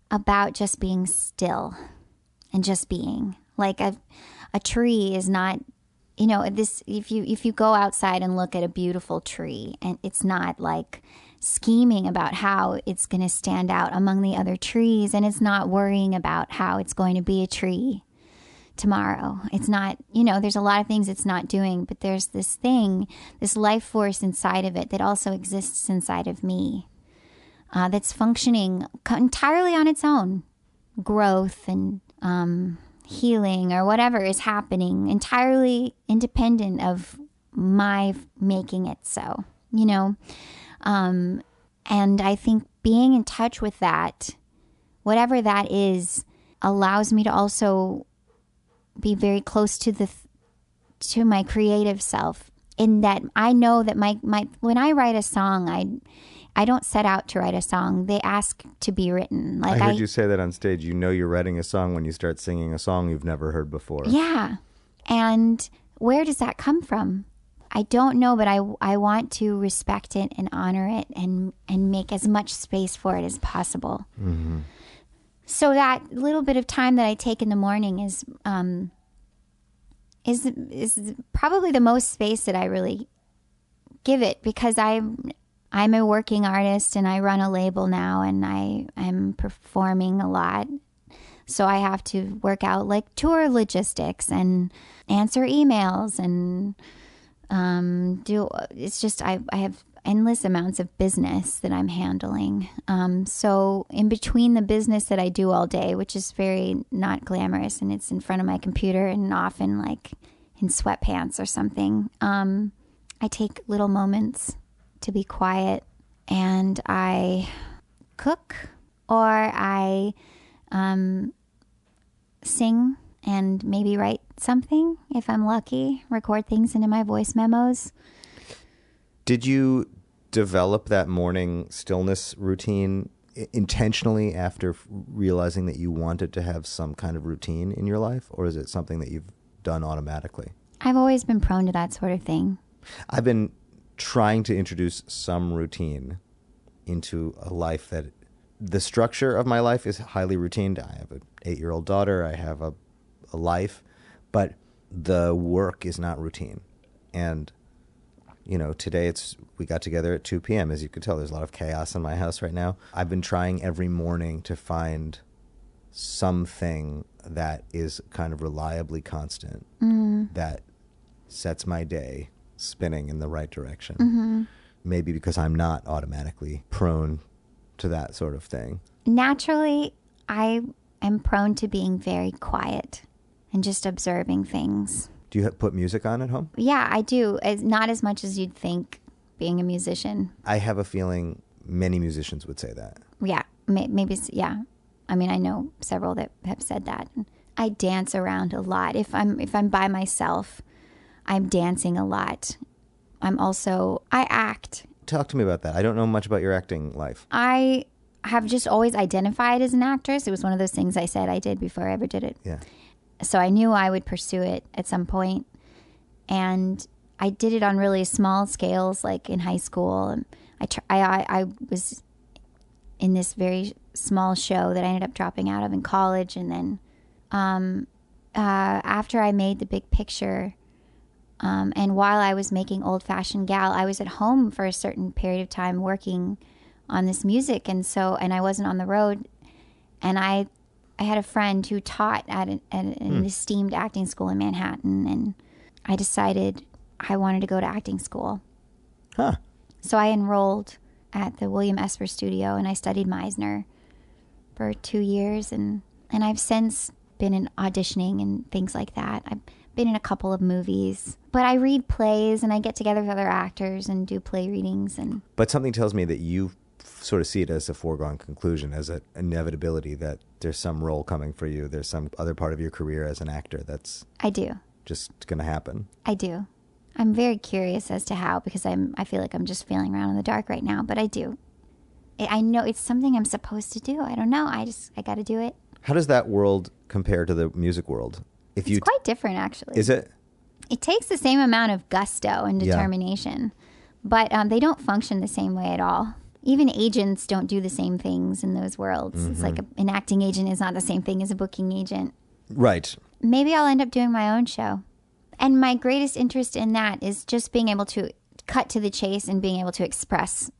about just being still and just being. Like a tree is not, this. If you go outside and look at a beautiful tree, and it's not like scheming about how it's going to stand out among the other trees, and it's not worrying about how it's going to be a tree tomorrow. It's not, there's a lot of things it's not doing, but there's this thing, this life force inside of it that also exists inside of me, that's functioning entirely on its own. Growth and healing or whatever is happening entirely independent of my making it so, and I think being in touch with that, whatever that is, allows me to also be very close to my creative self, in that I know that my when I write a song, I don't set out to write a song. They ask to be written.
Like I heard you say that on stage. You're writing a song when you start singing a song you've never heard before.
Yeah. And where does that come from? I don't know, but I want to respect it and honor it and make as much space for it as possible. Mm-hmm. So that little bit of time that I take in the morning is probably the most space that I really give it, because I'm a working artist and I run a label now and I'm performing a lot. So I have to work out like tour logistics and answer emails and I have endless amounts of business that I'm handling. So in between the business that I do all day, which is very not glamorous and it's in front of my computer and often like in sweatpants or something, I take little moments to be quiet and I cook or I sing and maybe write something if I'm lucky, record things into my voice memos.
Did you develop that morning stillness routine intentionally after realizing that you wanted to have some kind of routine in your life, or is it something that you've done automatically?
I've always been prone to that sort of thing.
I've been trying to introduce some routine into a life that the structure of my life is highly routine. I have an 8-year-old daughter. I have a life, but the work is not routine. And, you know, today we got together at 2 p.m. As you could tell, there's a lot of chaos in my house right now. I've been trying every morning to find something that is kind of reliably constant that sets my day spinning in the right direction. Mm-hmm. Maybe because I'm not automatically prone to that sort of thing. Naturally, I am prone to being very quiet and just observing things. Do you put music on at home? Yeah, I do. Not as much as you'd think being a musician. I have a feeling many musicians would say that. Yeah, maybe, yeah. I mean, I know several that have said that. I dance around a lot. If I'm by myself, I'm dancing a lot. I act. Talk to me about that. I don't know much about your acting life. I have just always identified as an actress. It was one of those things I said I did before I ever did it. Yeah. So I knew I would pursue it at some point. And I did it on really small scales, like in high school. And I was in this very small show that I ended up dropping out of in college. And then after I made The Big Picture, and while I was making Old Fashioned Gal, I was at home for a certain period of time working on this music. And I wasn't on the road. And I had a friend who taught at an esteemed acting school in Manhattan. And I decided I wanted to go to acting school. Huh. So I enrolled at the William Esper Studio and I studied Meisner for 2 years. And I've since been in auditioning and things like that. I've been in a couple of movies, but I read plays and I get together with other actors and do play readings. But something tells me that you sort of see it as a foregone conclusion, as an inevitability that there's some role coming for you. There's some other part of your career as an actor that's I do just going to happen. I do. I'm very curious as to how, because I feel like I'm just feeling around in the dark right now, but I do. I know it's something I'm supposed to do. I don't know. I got to do it. How does that world compare to the music world? It's quite different, actually. Is it? It takes the same amount of gusto and determination, but they don't function the same way at all. Even agents don't do the same things in those worlds. Mm-hmm. It's like an acting agent is not the same thing as a booking agent. Right. Maybe I'll end up doing my own show. And my greatest interest in that is just being able to cut to the chase and being able to express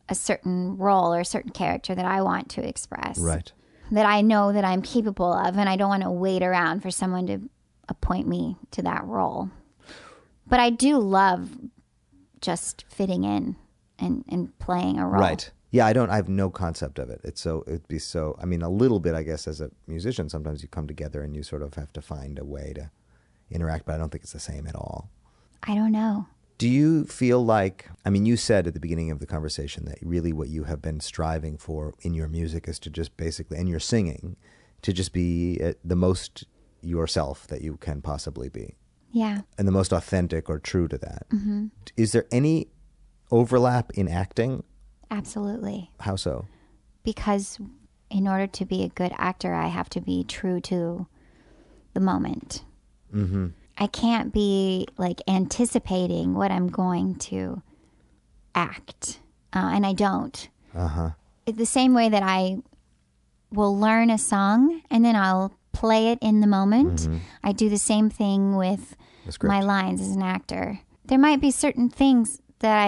a certain role or a certain character that I want to express. Right. That I know that I'm capable of, and I don't want to wait around for someone to appoint me to that role. But I do love just fitting in and playing a role. Right. Yeah, I have no concept of it. It'd be so, I mean, a little bit, I guess, as a musician, sometimes you come together and you sort of have to find a way to interact, but I don't think it's the same at all. I don't know. Do you feel like, I mean, you said at the beginning of the conversation that really what you have been striving for in your music is to just basically, and your singing, to just be the most yourself that you can possibly be. Yeah. And the most authentic or true to that. Mm-hmm. Is there any overlap in acting? Absolutely. How so? Because in order to be a good actor, I have to be true to the moment. Mm-hmm. I can't be like anticipating what I'm going to act. And I don't. Uh-huh. It's the same way that I will learn a song and then I'll play it in the moment. Mm-hmm. I do the same thing with my lines as an actor. There might be certain things that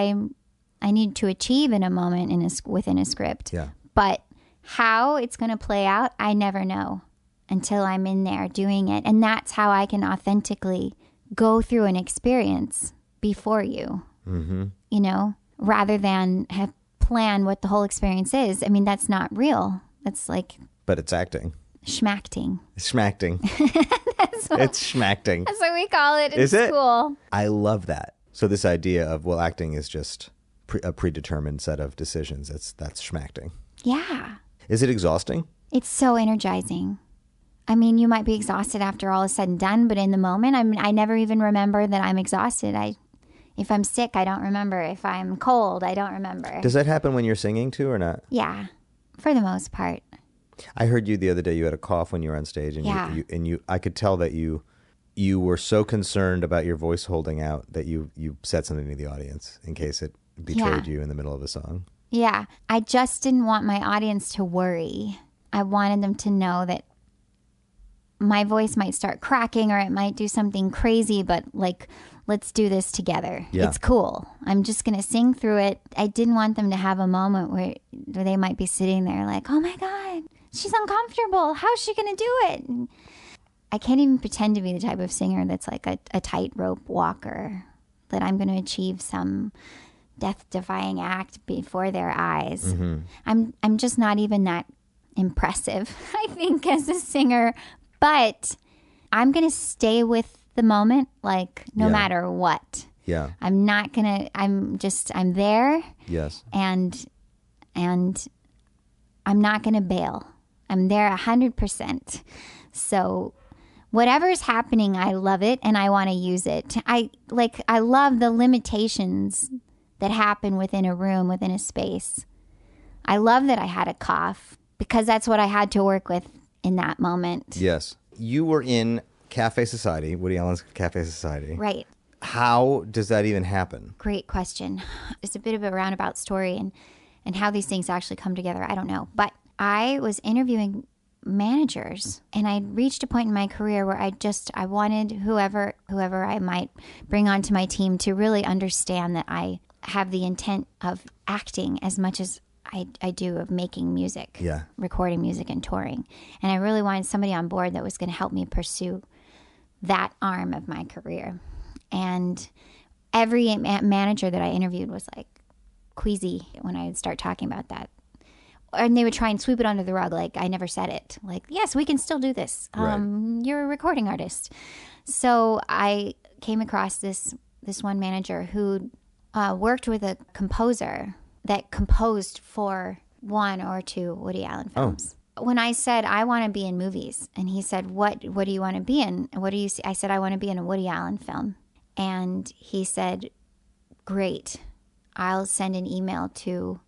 I need to achieve in a moment within a script.
Yeah.
But how it's going to play out, I never know until I'm in there doing it. And that's how I can authentically go through an experience before you, you know, rather than have planned what the whole experience is. I mean, that's not real. That's like...
But it's acting.
Schmacting.
Schmacting. It's schmacting.
That's what we call it in school.
I love that. So this idea of, well, acting is just a predetermined set of decisions. That's schmacting.
Yeah.
Is it exhausting?
It's so energizing. I mean, you might be exhausted after all is said and done, but in the moment, I never even remember that I'm exhausted. If I'm sick, I don't remember. If I'm cold, I don't remember.
Does that happen when you're singing too or not?
Yeah, for the most part.
I heard you the other day, you had a cough when you were on stage, and I could tell that you were so concerned about your voice holding out that you said something to the audience in case it betrayed you in the middle of a song.
Yeah, I just didn't want my audience to worry. I wanted them to know that my voice might start cracking or it might do something crazy, but like, let's do this together. Yeah. It's cool. I'm just going to sing through it. I didn't want them to have a moment where they might be sitting there like, oh my God, she's uncomfortable. How's she going to do it? And I can't even pretend to be the type of singer that's like a tightrope walker, that I'm going to achieve some death-defying act before their eyes. I'm just not even that impressive, I think, as a singer. But I'm going to stay with the moment, like, no matter what.
Yeah.
I'm not going to, I'm there.
Yes.
And I'm not going to bail. I'm there 100%. So whatever's happening, I love it and I want to use it. I love the limitations that happen within a room, within a space. I love that I had a cough because that's what I had to work with in that moment.
Yes. You were in Cafe Society, Woody Allen's Cafe Society.
Right.
How does that even happen?
Great question. It's a bit of a roundabout story, and how these things actually come together, I don't know. But I was interviewing managers, and I reached a point in my career where I wanted whoever I might bring onto my team to really understand that I have the intent of acting as much as I do of making music, recording music and touring. And I really wanted somebody on board that was going to help me pursue that arm of my career. And every manager that I interviewed was like queasy when I would start talking about that. And they would try and sweep it under the rug like I never said it. Like, yes, we can still do this. You're a recording artist. So I came across this one manager who worked with a composer that composed for one or two Woody Allen films. Oh. When I said, I want to be in movies, and he said, what do you want to be in? What do you see? I said, I want to be in a Woody Allen film. And he said, great. I'll send an email to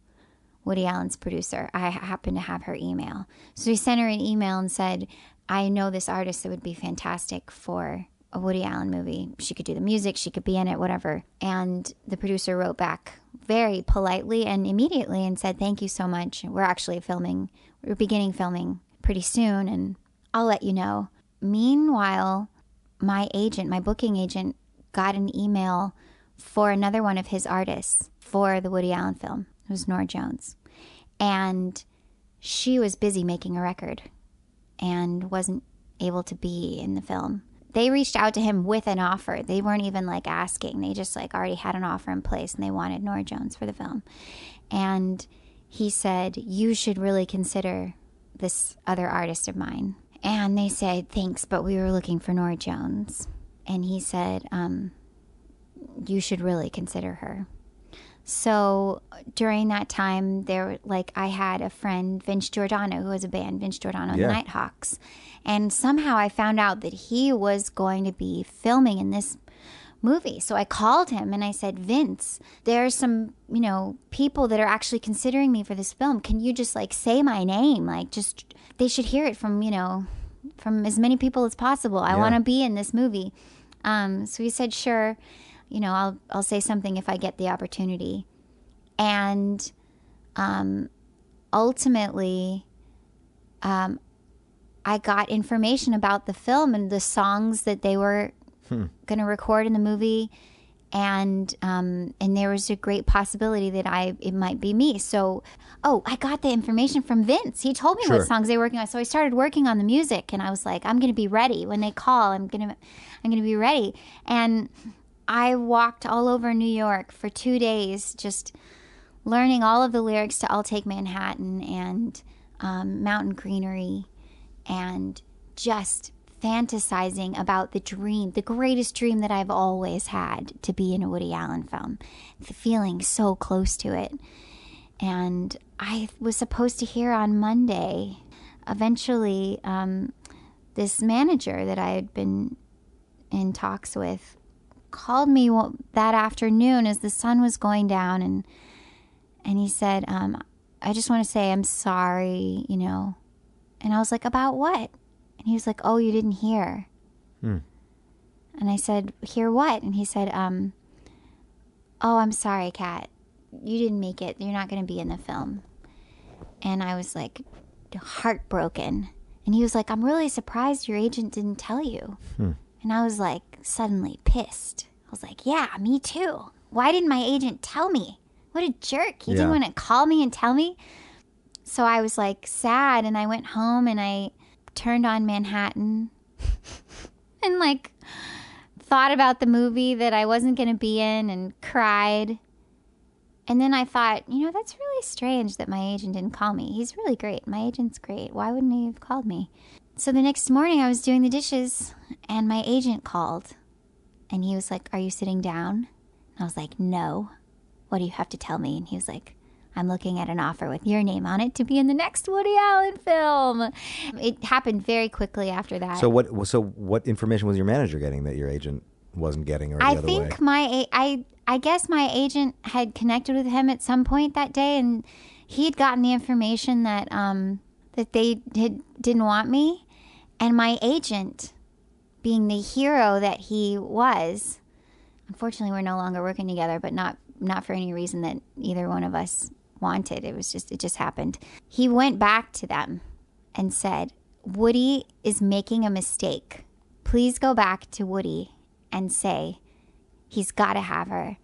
Woody Allen's producer. I happen to have her email. So he sent her an email and said, I know this artist that would be fantastic for a Woody Allen movie. She could do the music, she could be in it, whatever. And the producer wrote back very politely and immediately and said, thank you so much. We're beginning filming pretty soon, and I'll let you know. Meanwhile, my booking agent, got an email for another one of his artists for the Woody Allen film. It was Norah Jones. And she was busy making a record and wasn't able to be in the film. They reached out to him with an offer. They weren't even like asking. They just like already had an offer in place, and they wanted Norah Jones for the film. And he said, you should really consider this other artist of mine. And they said, thanks, but we were looking for Norah Jones. And he said, you should really consider her. So during that time, I had a friend, Vince Giordano, who has a band, Vince Giordano and the Nighthawks. And somehow I found out that he was going to be filming in this movie. So I called him and I said, Vince, there are some, people that are actually considering me for this film. Can you just say my name? They should hear it from as many people as possible. I want to be in this movie. So he said, sure. I'll say something if I get the opportunity. And ultimately, I got information about the film and the songs that they were going to record in the movie. and there was a great possibility that it might be me. So, I got the information from Vince. He told me
Sure.
what songs they were working on. So I started working on the music, and I was like, I'm going to be ready when they call. I'm going to be ready. And I walked all over New York for 2 days, just learning all of the lyrics to "I'll Take Manhattan" and "Mountain Greenery," and just fantasizing about the dream, the greatest dream that I've always had, to be in a Woody Allen film, feeling so close to it. And I was supposed to hear on Monday. Eventually, this manager that I had been in talks with called me that afternoon as the sun was going down, and he said, I just want to say I'm sorry, And I was like, about what? And he was like, oh, you didn't hear. And I said, hear what? And he said, oh, I'm sorry, Kat. You didn't make it. You're not going to be in the film. And I was like heartbroken. And he was like, I'm really surprised your agent didn't tell you. And I was like suddenly pissed. I was like, yeah, me too. Why didn't my agent tell me? What a jerk. He didn't want to call me and tell me. So I was like sad, and I went home and I turned on Manhattan and like thought about the movie that I wasn't going to be in and cried. And then I thought, that's really strange that my agent didn't call me. He's really great. My agent's great. Why wouldn't he have called me? So the next morning I was doing the dishes and my agent called, and he was like, are you sitting down? And I was like, no. What do you have to tell me? And he was like, I'm looking at an offer with your name on it to be in the next Woody Allen film. It happened very quickly after that.
So what information was your manager getting that your agent wasn't getting, or the other way?
I guess my agent had connected with him at some point that day, and he had gotten the information that they didn't want me. And my agent, being the hero that he was, unfortunately we're no longer working together, but not for any reason that either one of us wanted. It just happened. He went back to them and said, Woody is making a mistake. Please go back to Woody and say he's got to have her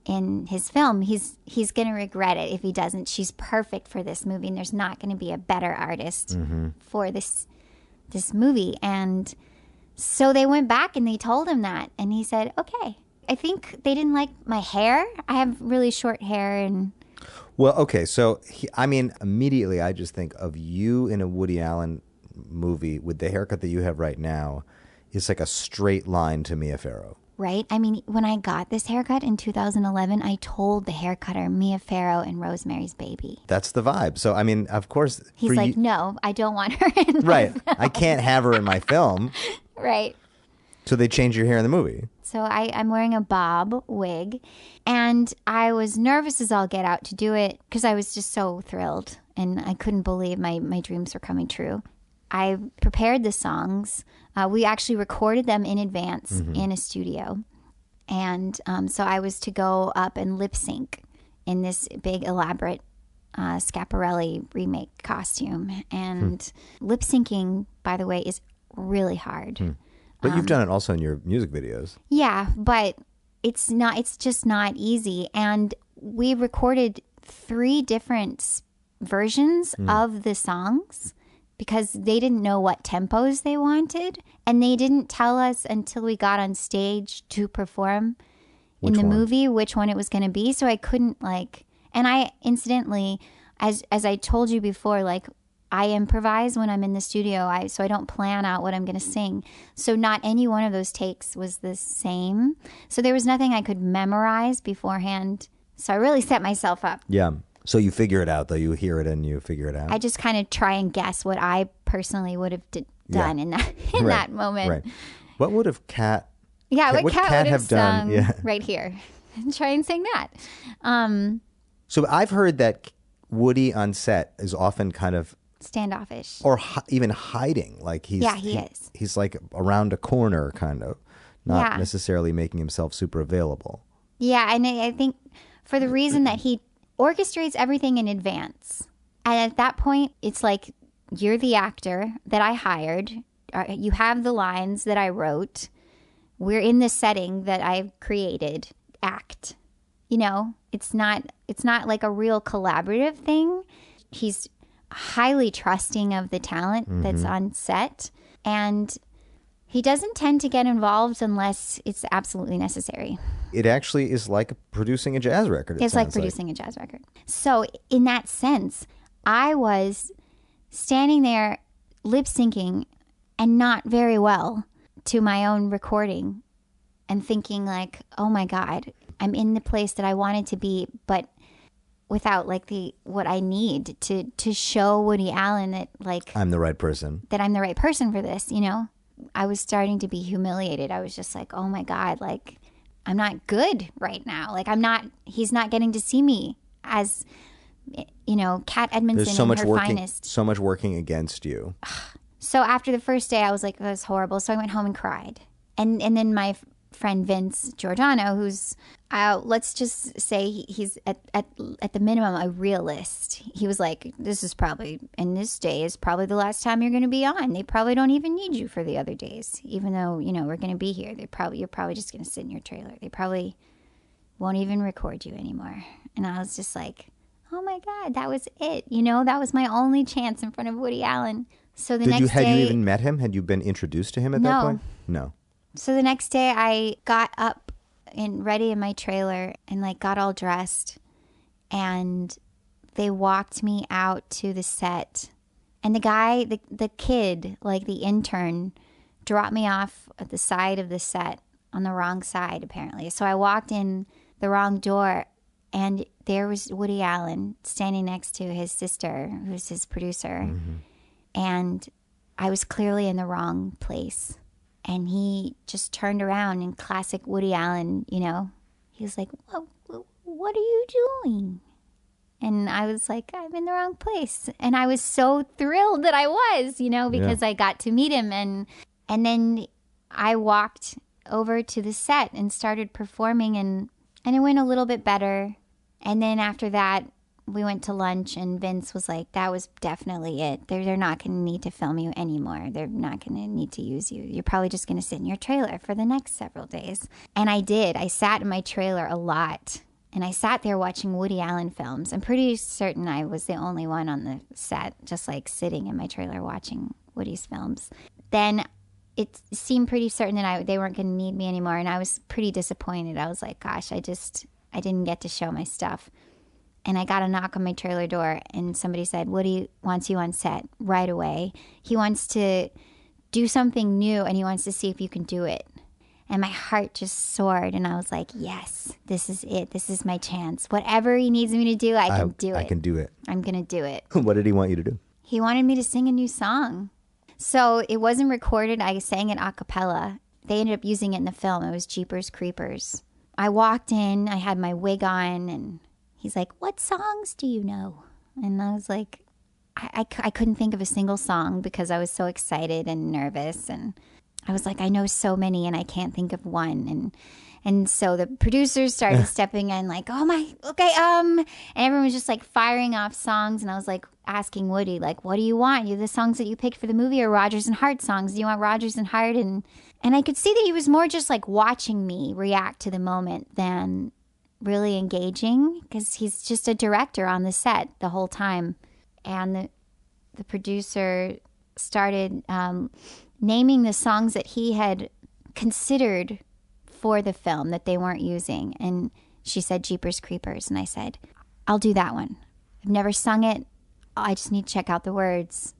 in his film. He's going to regret it if he doesn't. She's perfect for this movie, and there's not going to be a better artist for this movie. And so they went back and they told him that, and he said, okay. I think they didn't like my hair. I have really short hair. And
well, okay. So, immediately I just think of you in a Woody Allen movie with the haircut that you have right now. It's like a straight line to Mia Farrow.
Right? When I got this haircut in 2011, I told the haircutter Mia Farrow and Rosemary's Baby.
That's the vibe. So, of course.
He's like, no, I don't want her in
Right.
film.
I can't have her in my film.
Right.
So they changed your hair in the movie.
So I'm wearing a bob wig, and I was nervous as all get out to do it because I was just so thrilled, and I couldn't believe my dreams were coming true. I prepared the songs. We actually recorded them in advance in a studio, and so I was to go up and lip sync in this big elaborate Schiaparelli remake costume. And lip syncing, by the way, is really hard.
But you've done it also in your music videos.
Yeah, but it's just not easy. And we recorded 3 different versions of the songs because they didn't know what tempos they wanted. And they didn't tell us until we got on stage to perform in the movie which one it was going to be. So I couldn't and I incidentally, as I told you before, I improvise when I'm in the studio, so I don't plan out what I'm going to sing. So not any one of those takes was the same. So there was nothing I could memorize beforehand. So I really set myself up.
Yeah. So you figure it out, though. You hear it and you figure it out.
I just kind of try and guess what I personally would have done in that that moment.
Right. What would have Kat?
Yeah, what Kat would have
done
sung right here? And try and sing that.
So I've heard that Woody on set is often kind of
standoffish,
or even hiding. He is. He's like around a corner, kind of, not necessarily making himself super available. Yeah,
and I think for the reason that he orchestrates everything in advance, and at that point, it's like you're the actor that I hired. You have the lines that I wrote. We're in the setting that I've created. act. You know, it's not like a real collaborative thing. He's highly trusting of the talent that's on set, and he doesn't tend to get involved unless it's absolutely necessary.
It actually is like producing a jazz record.
It's like producing a jazz record. So in that sense, I was standing there lip syncing and not very well to my own recording and thinking like, oh my God, I'm in the place that I wanted to be, but without like what I need to show Woody Allen that like
I'm the right person.
That I'm the right person for this, you know? I was starting to be humiliated. I was just like, oh my God, like I'm not good right now. Like he's not getting to see me as, you know, Kat Edmonson in her finest.
So much working against you.
So after the first day, I was like, that was horrible. So I went home and cried. And then my friend Vince Giordano, who's, let's just say he's at the minimum a realist. He was like, this day is probably the last time you're going to be on. They probably don't even need you for the other days, even though, you know, we're going to be here. You're probably just going to sit in your trailer. They probably won't even record you anymore. And I was just like, oh my God, that was it. You know, that was my only chance in front of Woody Allen. So had you
even met him? Had you been introduced to him at that point? No.
So the next day I got up and ready in my trailer and like got all dressed, and they walked me out to the set, and the guy, the kid, like the intern, dropped me off at the side of the set on the wrong side apparently. So I walked in the wrong door, and there was Woody Allen standing next to his sister, who's his producer, and I was clearly in the wrong place. And he just turned around in classic Woody Allen, you know. He was like, what are you doing? And I was like, I'm in the wrong place. And I was so thrilled that I was, you know, because I got to meet him. And then I walked over to the set and started performing, and it went a little bit better. And then after that, we went to lunch, and Vince was like, that was definitely it. They're not going to need to film you anymore. They're not going to need to use you. You're probably just going to sit in your trailer for the next several days. And I did. I sat in my trailer a lot, and I sat there watching Woody Allen films. I'm pretty certain I was the only one on the set, just like sitting in my trailer watching Woody's films. Then it seemed pretty certain that they weren't going to need me anymore, and I was pretty disappointed. I was like, gosh, I didn't get to show my stuff. And I got a knock on my trailer door, and somebody said, Woody wants you on set right away. He wants to do something new, and he wants to see if you can do it. And my heart just soared, and I was like, yes, this is it. This is my chance. Whatever he needs me to do, I can do it.
I can do it.
I'm going to do it.
What did he want you to do?
He wanted me to sing a new song. So it wasn't recorded. I sang it a cappella. They ended up using it in the film. It was Jeepers Creepers. I walked in. I had my wig on, and he's like, what songs do you know? And I was like, I couldn't think of a single song because I was so excited and nervous. And I was like, I know so many and I can't think of one. And so the producers started stepping in like, oh my, okay, and everyone was just like firing off songs. And I was like asking Woody, like, what do you want? You the songs that you picked for the movie are Rodgers and Hart songs. Do you want Rodgers and Hart? And I could see that he was more just like watching me react to the moment than really engaging, because he's just a director on the set the whole time. And the producer started naming the songs that he had considered for the film that they weren't using. And she said Jeepers Creepers, and I said, I'll do that one. I've never sung it. I just need to check out the words.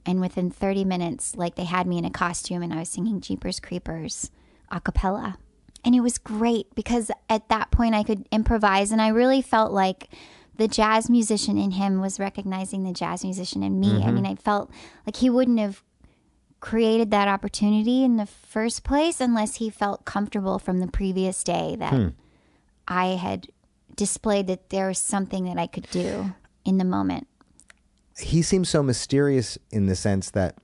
And within 30 minutes, like, they had me in a costume and I was singing Jeepers Creepers a cappella. And it was great because at that point I could improvise, and I really felt like the jazz musician in him was recognizing the jazz musician in me. I mean, I felt like he wouldn't have created that opportunity in the first place unless he felt comfortable from the previous day that I had displayed that there was something that I could do in the moment.
He seems so mysterious in the sense that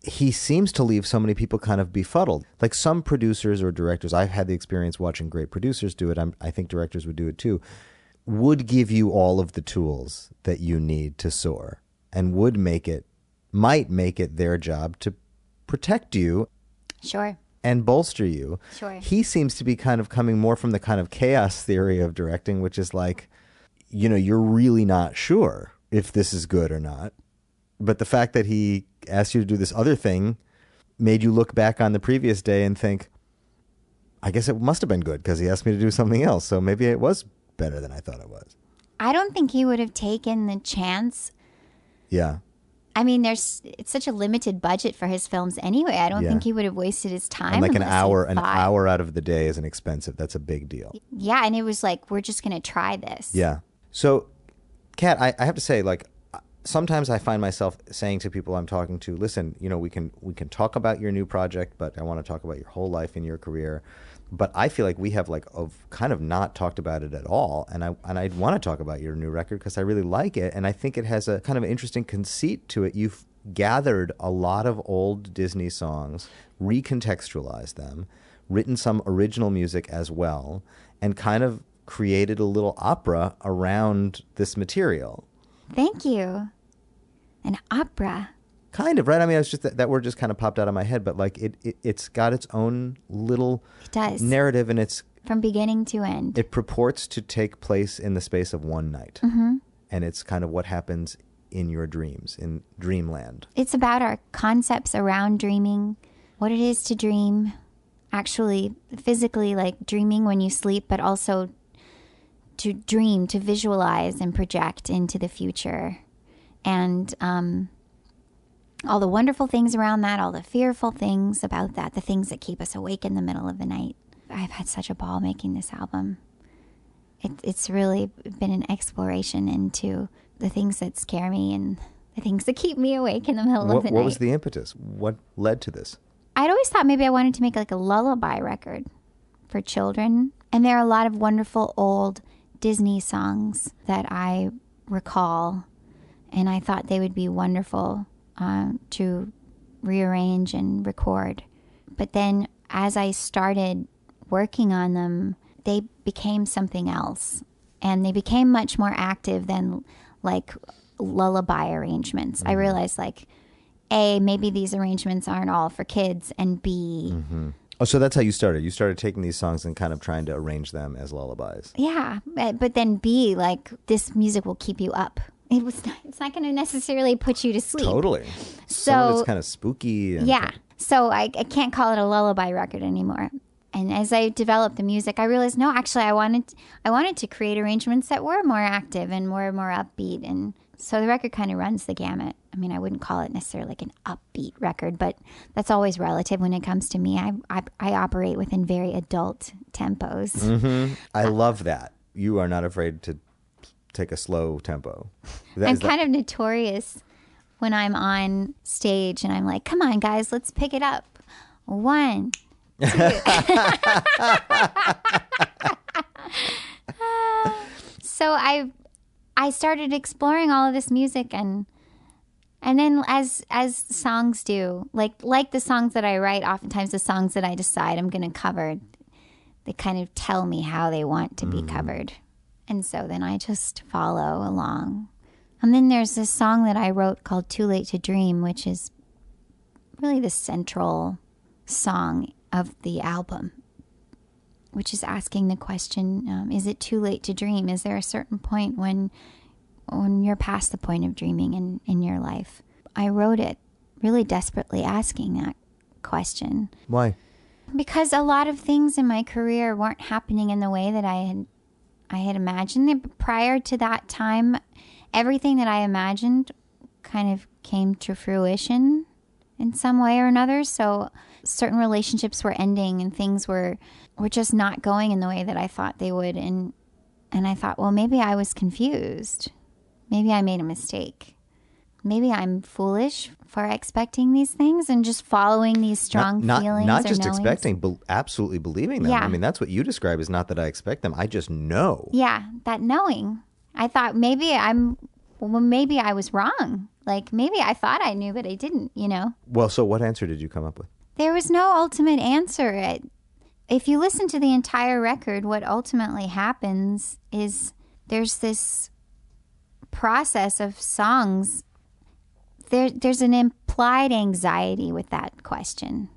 he seems to leave so many people kind of befuddled. Like some producers or directors, I've had the experience watching great producers do it, I think directors would do it too, would give you all of the tools that you need to soar, and might make it their job to protect you.
Sure.
and bolster you.
Sure.
He seems to be kind of coming more from the kind of chaos theory of directing, which is like, you know, you're really not sure if this is good or not. But the fact that he asked you to do this other thing made you look back on the previous day and think, I guess it must have been good because he asked me to do something else. So maybe it was better than I thought it was.
I don't think he would have taken the chance.
Yeah.
I mean, it's such a limited budget for his films anyway. I don't think he would have wasted his time.
And like an
unless he
hour out of the day isn't expensive. That's a big deal.
Yeah, and it was like, we're just going to try this.
Yeah. So, Kat, I have to say, like, sometimes I find myself saying to people I'm talking to, listen, you know, we can talk about your new project, but I want to talk about your whole life and your career. But I feel like we have kind of not talked about it at all, and I want to talk about your new record because I really like it, and I think it has a kind of interesting conceit to it. You've gathered a lot of old Disney songs, recontextualized them, written some original music as well, and kind of created a little opera around this material.
Thank you. An opera.
Kind of, right? I mean, it's just that word just kind of popped out of my head, but like it's got its own little narrative, and it's
from beginning to end.
It purports to take place in the space of one night, and it's kind of what happens in your dreams, in dreamland.
It's about our concepts around dreaming, what it is to dream, actually physically, like dreaming when you sleep, but also to dream, to visualize and project into the future, and all the wonderful things around that, all the fearful things about that, the things that keep us awake in the middle of the night. I've had such a ball making this album. It's really been an exploration into the things that scare me and the things that keep me awake in the middle of the night.
What was the impetus? What led to this?
I'd always thought maybe I wanted to make like a lullaby record for children. And there are a lot of wonderful old Disney songs that I recall, and I thought they would be wonderful to rearrange and record. But then as I started working on them, they became something else. And they became much more active than like lullaby arrangements. I realized like, A, maybe these arrangements aren't all for kids, and B...
Oh, so that's how you started. You started taking these songs and kind of trying to arrange them as lullabies.
Yeah, but then B, like, this music will keep you up. It's not going to necessarily put you to sleep.
Totally.
So
some of it's kind of spooky. And
yeah. So I can't call it a lullaby record anymore. And as I developed the music, I realized, no, actually, I wanted to create arrangements that were more active and more upbeat. And so the record kind of runs the gamut. I mean, I wouldn't call it necessarily like an upbeat record, but that's always relative when it comes to me. I operate within very adult tempos.
I love that. You are not afraid to take a slow tempo.
I'm kind of notorious when I'm on stage and I'm like, come on, guys, let's pick it up. 1, 2. So I started exploring all of this music, and then as songs do, like the songs that I write, oftentimes the songs that I decide I'm going to cover, they kind of tell me how they want to be covered. And so then I just follow along. And then there's this song that I wrote called Too Late to Dream, which is really the central song of the album, which is asking the question, is it too late to dream? Is there a certain point when you're past the point of dreaming in your life? I wrote it really desperately asking that question.
Why?
Because a lot of things in my career weren't happening in the way that I had imagined. Prior to that time, everything that I imagined kind of came to fruition in some way or another. So certain relationships were ending and things were just not going in the way that I thought they would. And I thought, well, maybe I was confused. Maybe I made a mistake. Maybe I'm foolish for expecting these things and just following these strong feelings.
Not just
knowings.
expecting, absolutely believing them.
Yeah.
I mean, that's what you describe as not that I expect them. I just know.
Yeah, that knowing. I thought maybe I was wrong. Like maybe I thought I knew, but I didn't, you know?
Well, so what answer did you come up with?
There was no ultimate answer. If you listen to the entire record, what ultimately happens is there's this process of songs. There's an implied anxiety with that question.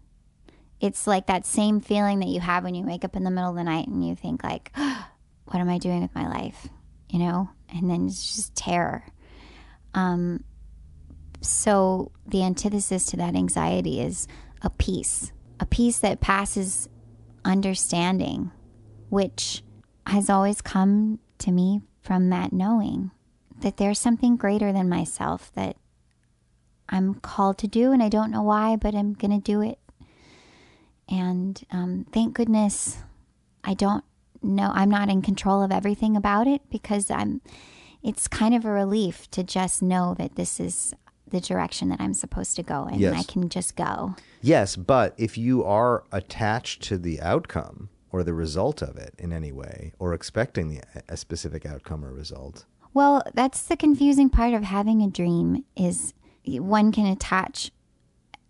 It's like that same feeling that you have when you wake up in the middle of the night and you think like, what am I doing with my life? You know? And then it's just terror. So the antithesis to that anxiety is a peace that passes understanding, which has always come to me from that knowing that there's something greater than myself that I'm called to do, and I don't know why, but I'm going to do it. And thank goodness I don't know, I'm not in control of everything about it, because it's kind of a relief to just know that this is the direction that I'm supposed to go in.
Yes.
I can just go.
Yes, but if you are attached to the outcome or the result of it in any way, or expecting a specific outcome or result.
Well, that's the confusing part of having a dream, is one can attach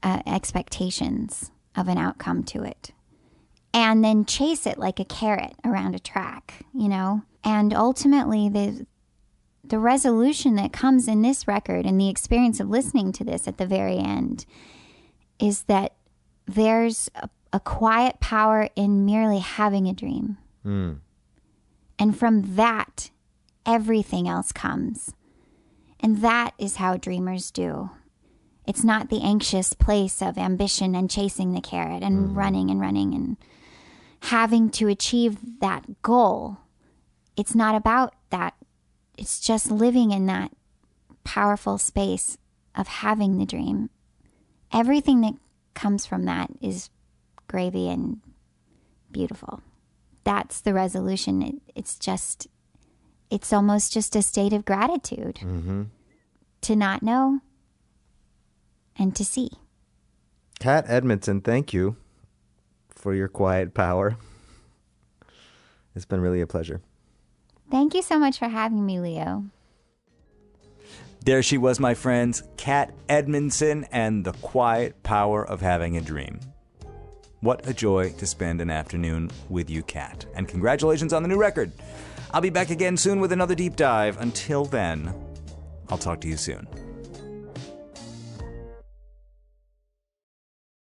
expectations of an outcome to it and then chase it like a carrot around a track, you know? And ultimately, the resolution that comes in this record and the experience of listening to this at the very end is that there's a quiet power in merely having a dream. And from that, everything else comes. And that is how dreamers do. It's not the anxious place of ambition and chasing the carrot and running and having to achieve that goal. It's not about that. It's just living in that powerful space of having the dream. Everything that comes from that is gravy and beautiful. That's the resolution. It's almost just a state of gratitude to not know and to see.
Kat Edmonson, thank you for your quiet power. It's been really a pleasure.
Thank you so much for having me, Leo.
There she was, my friends, Kat Edmonson and the quiet power of having a dream. What a joy to spend an afternoon with you, Kat. And congratulations on the new record. I'll be back again soon with another deep dive. Until then, I'll talk to you soon.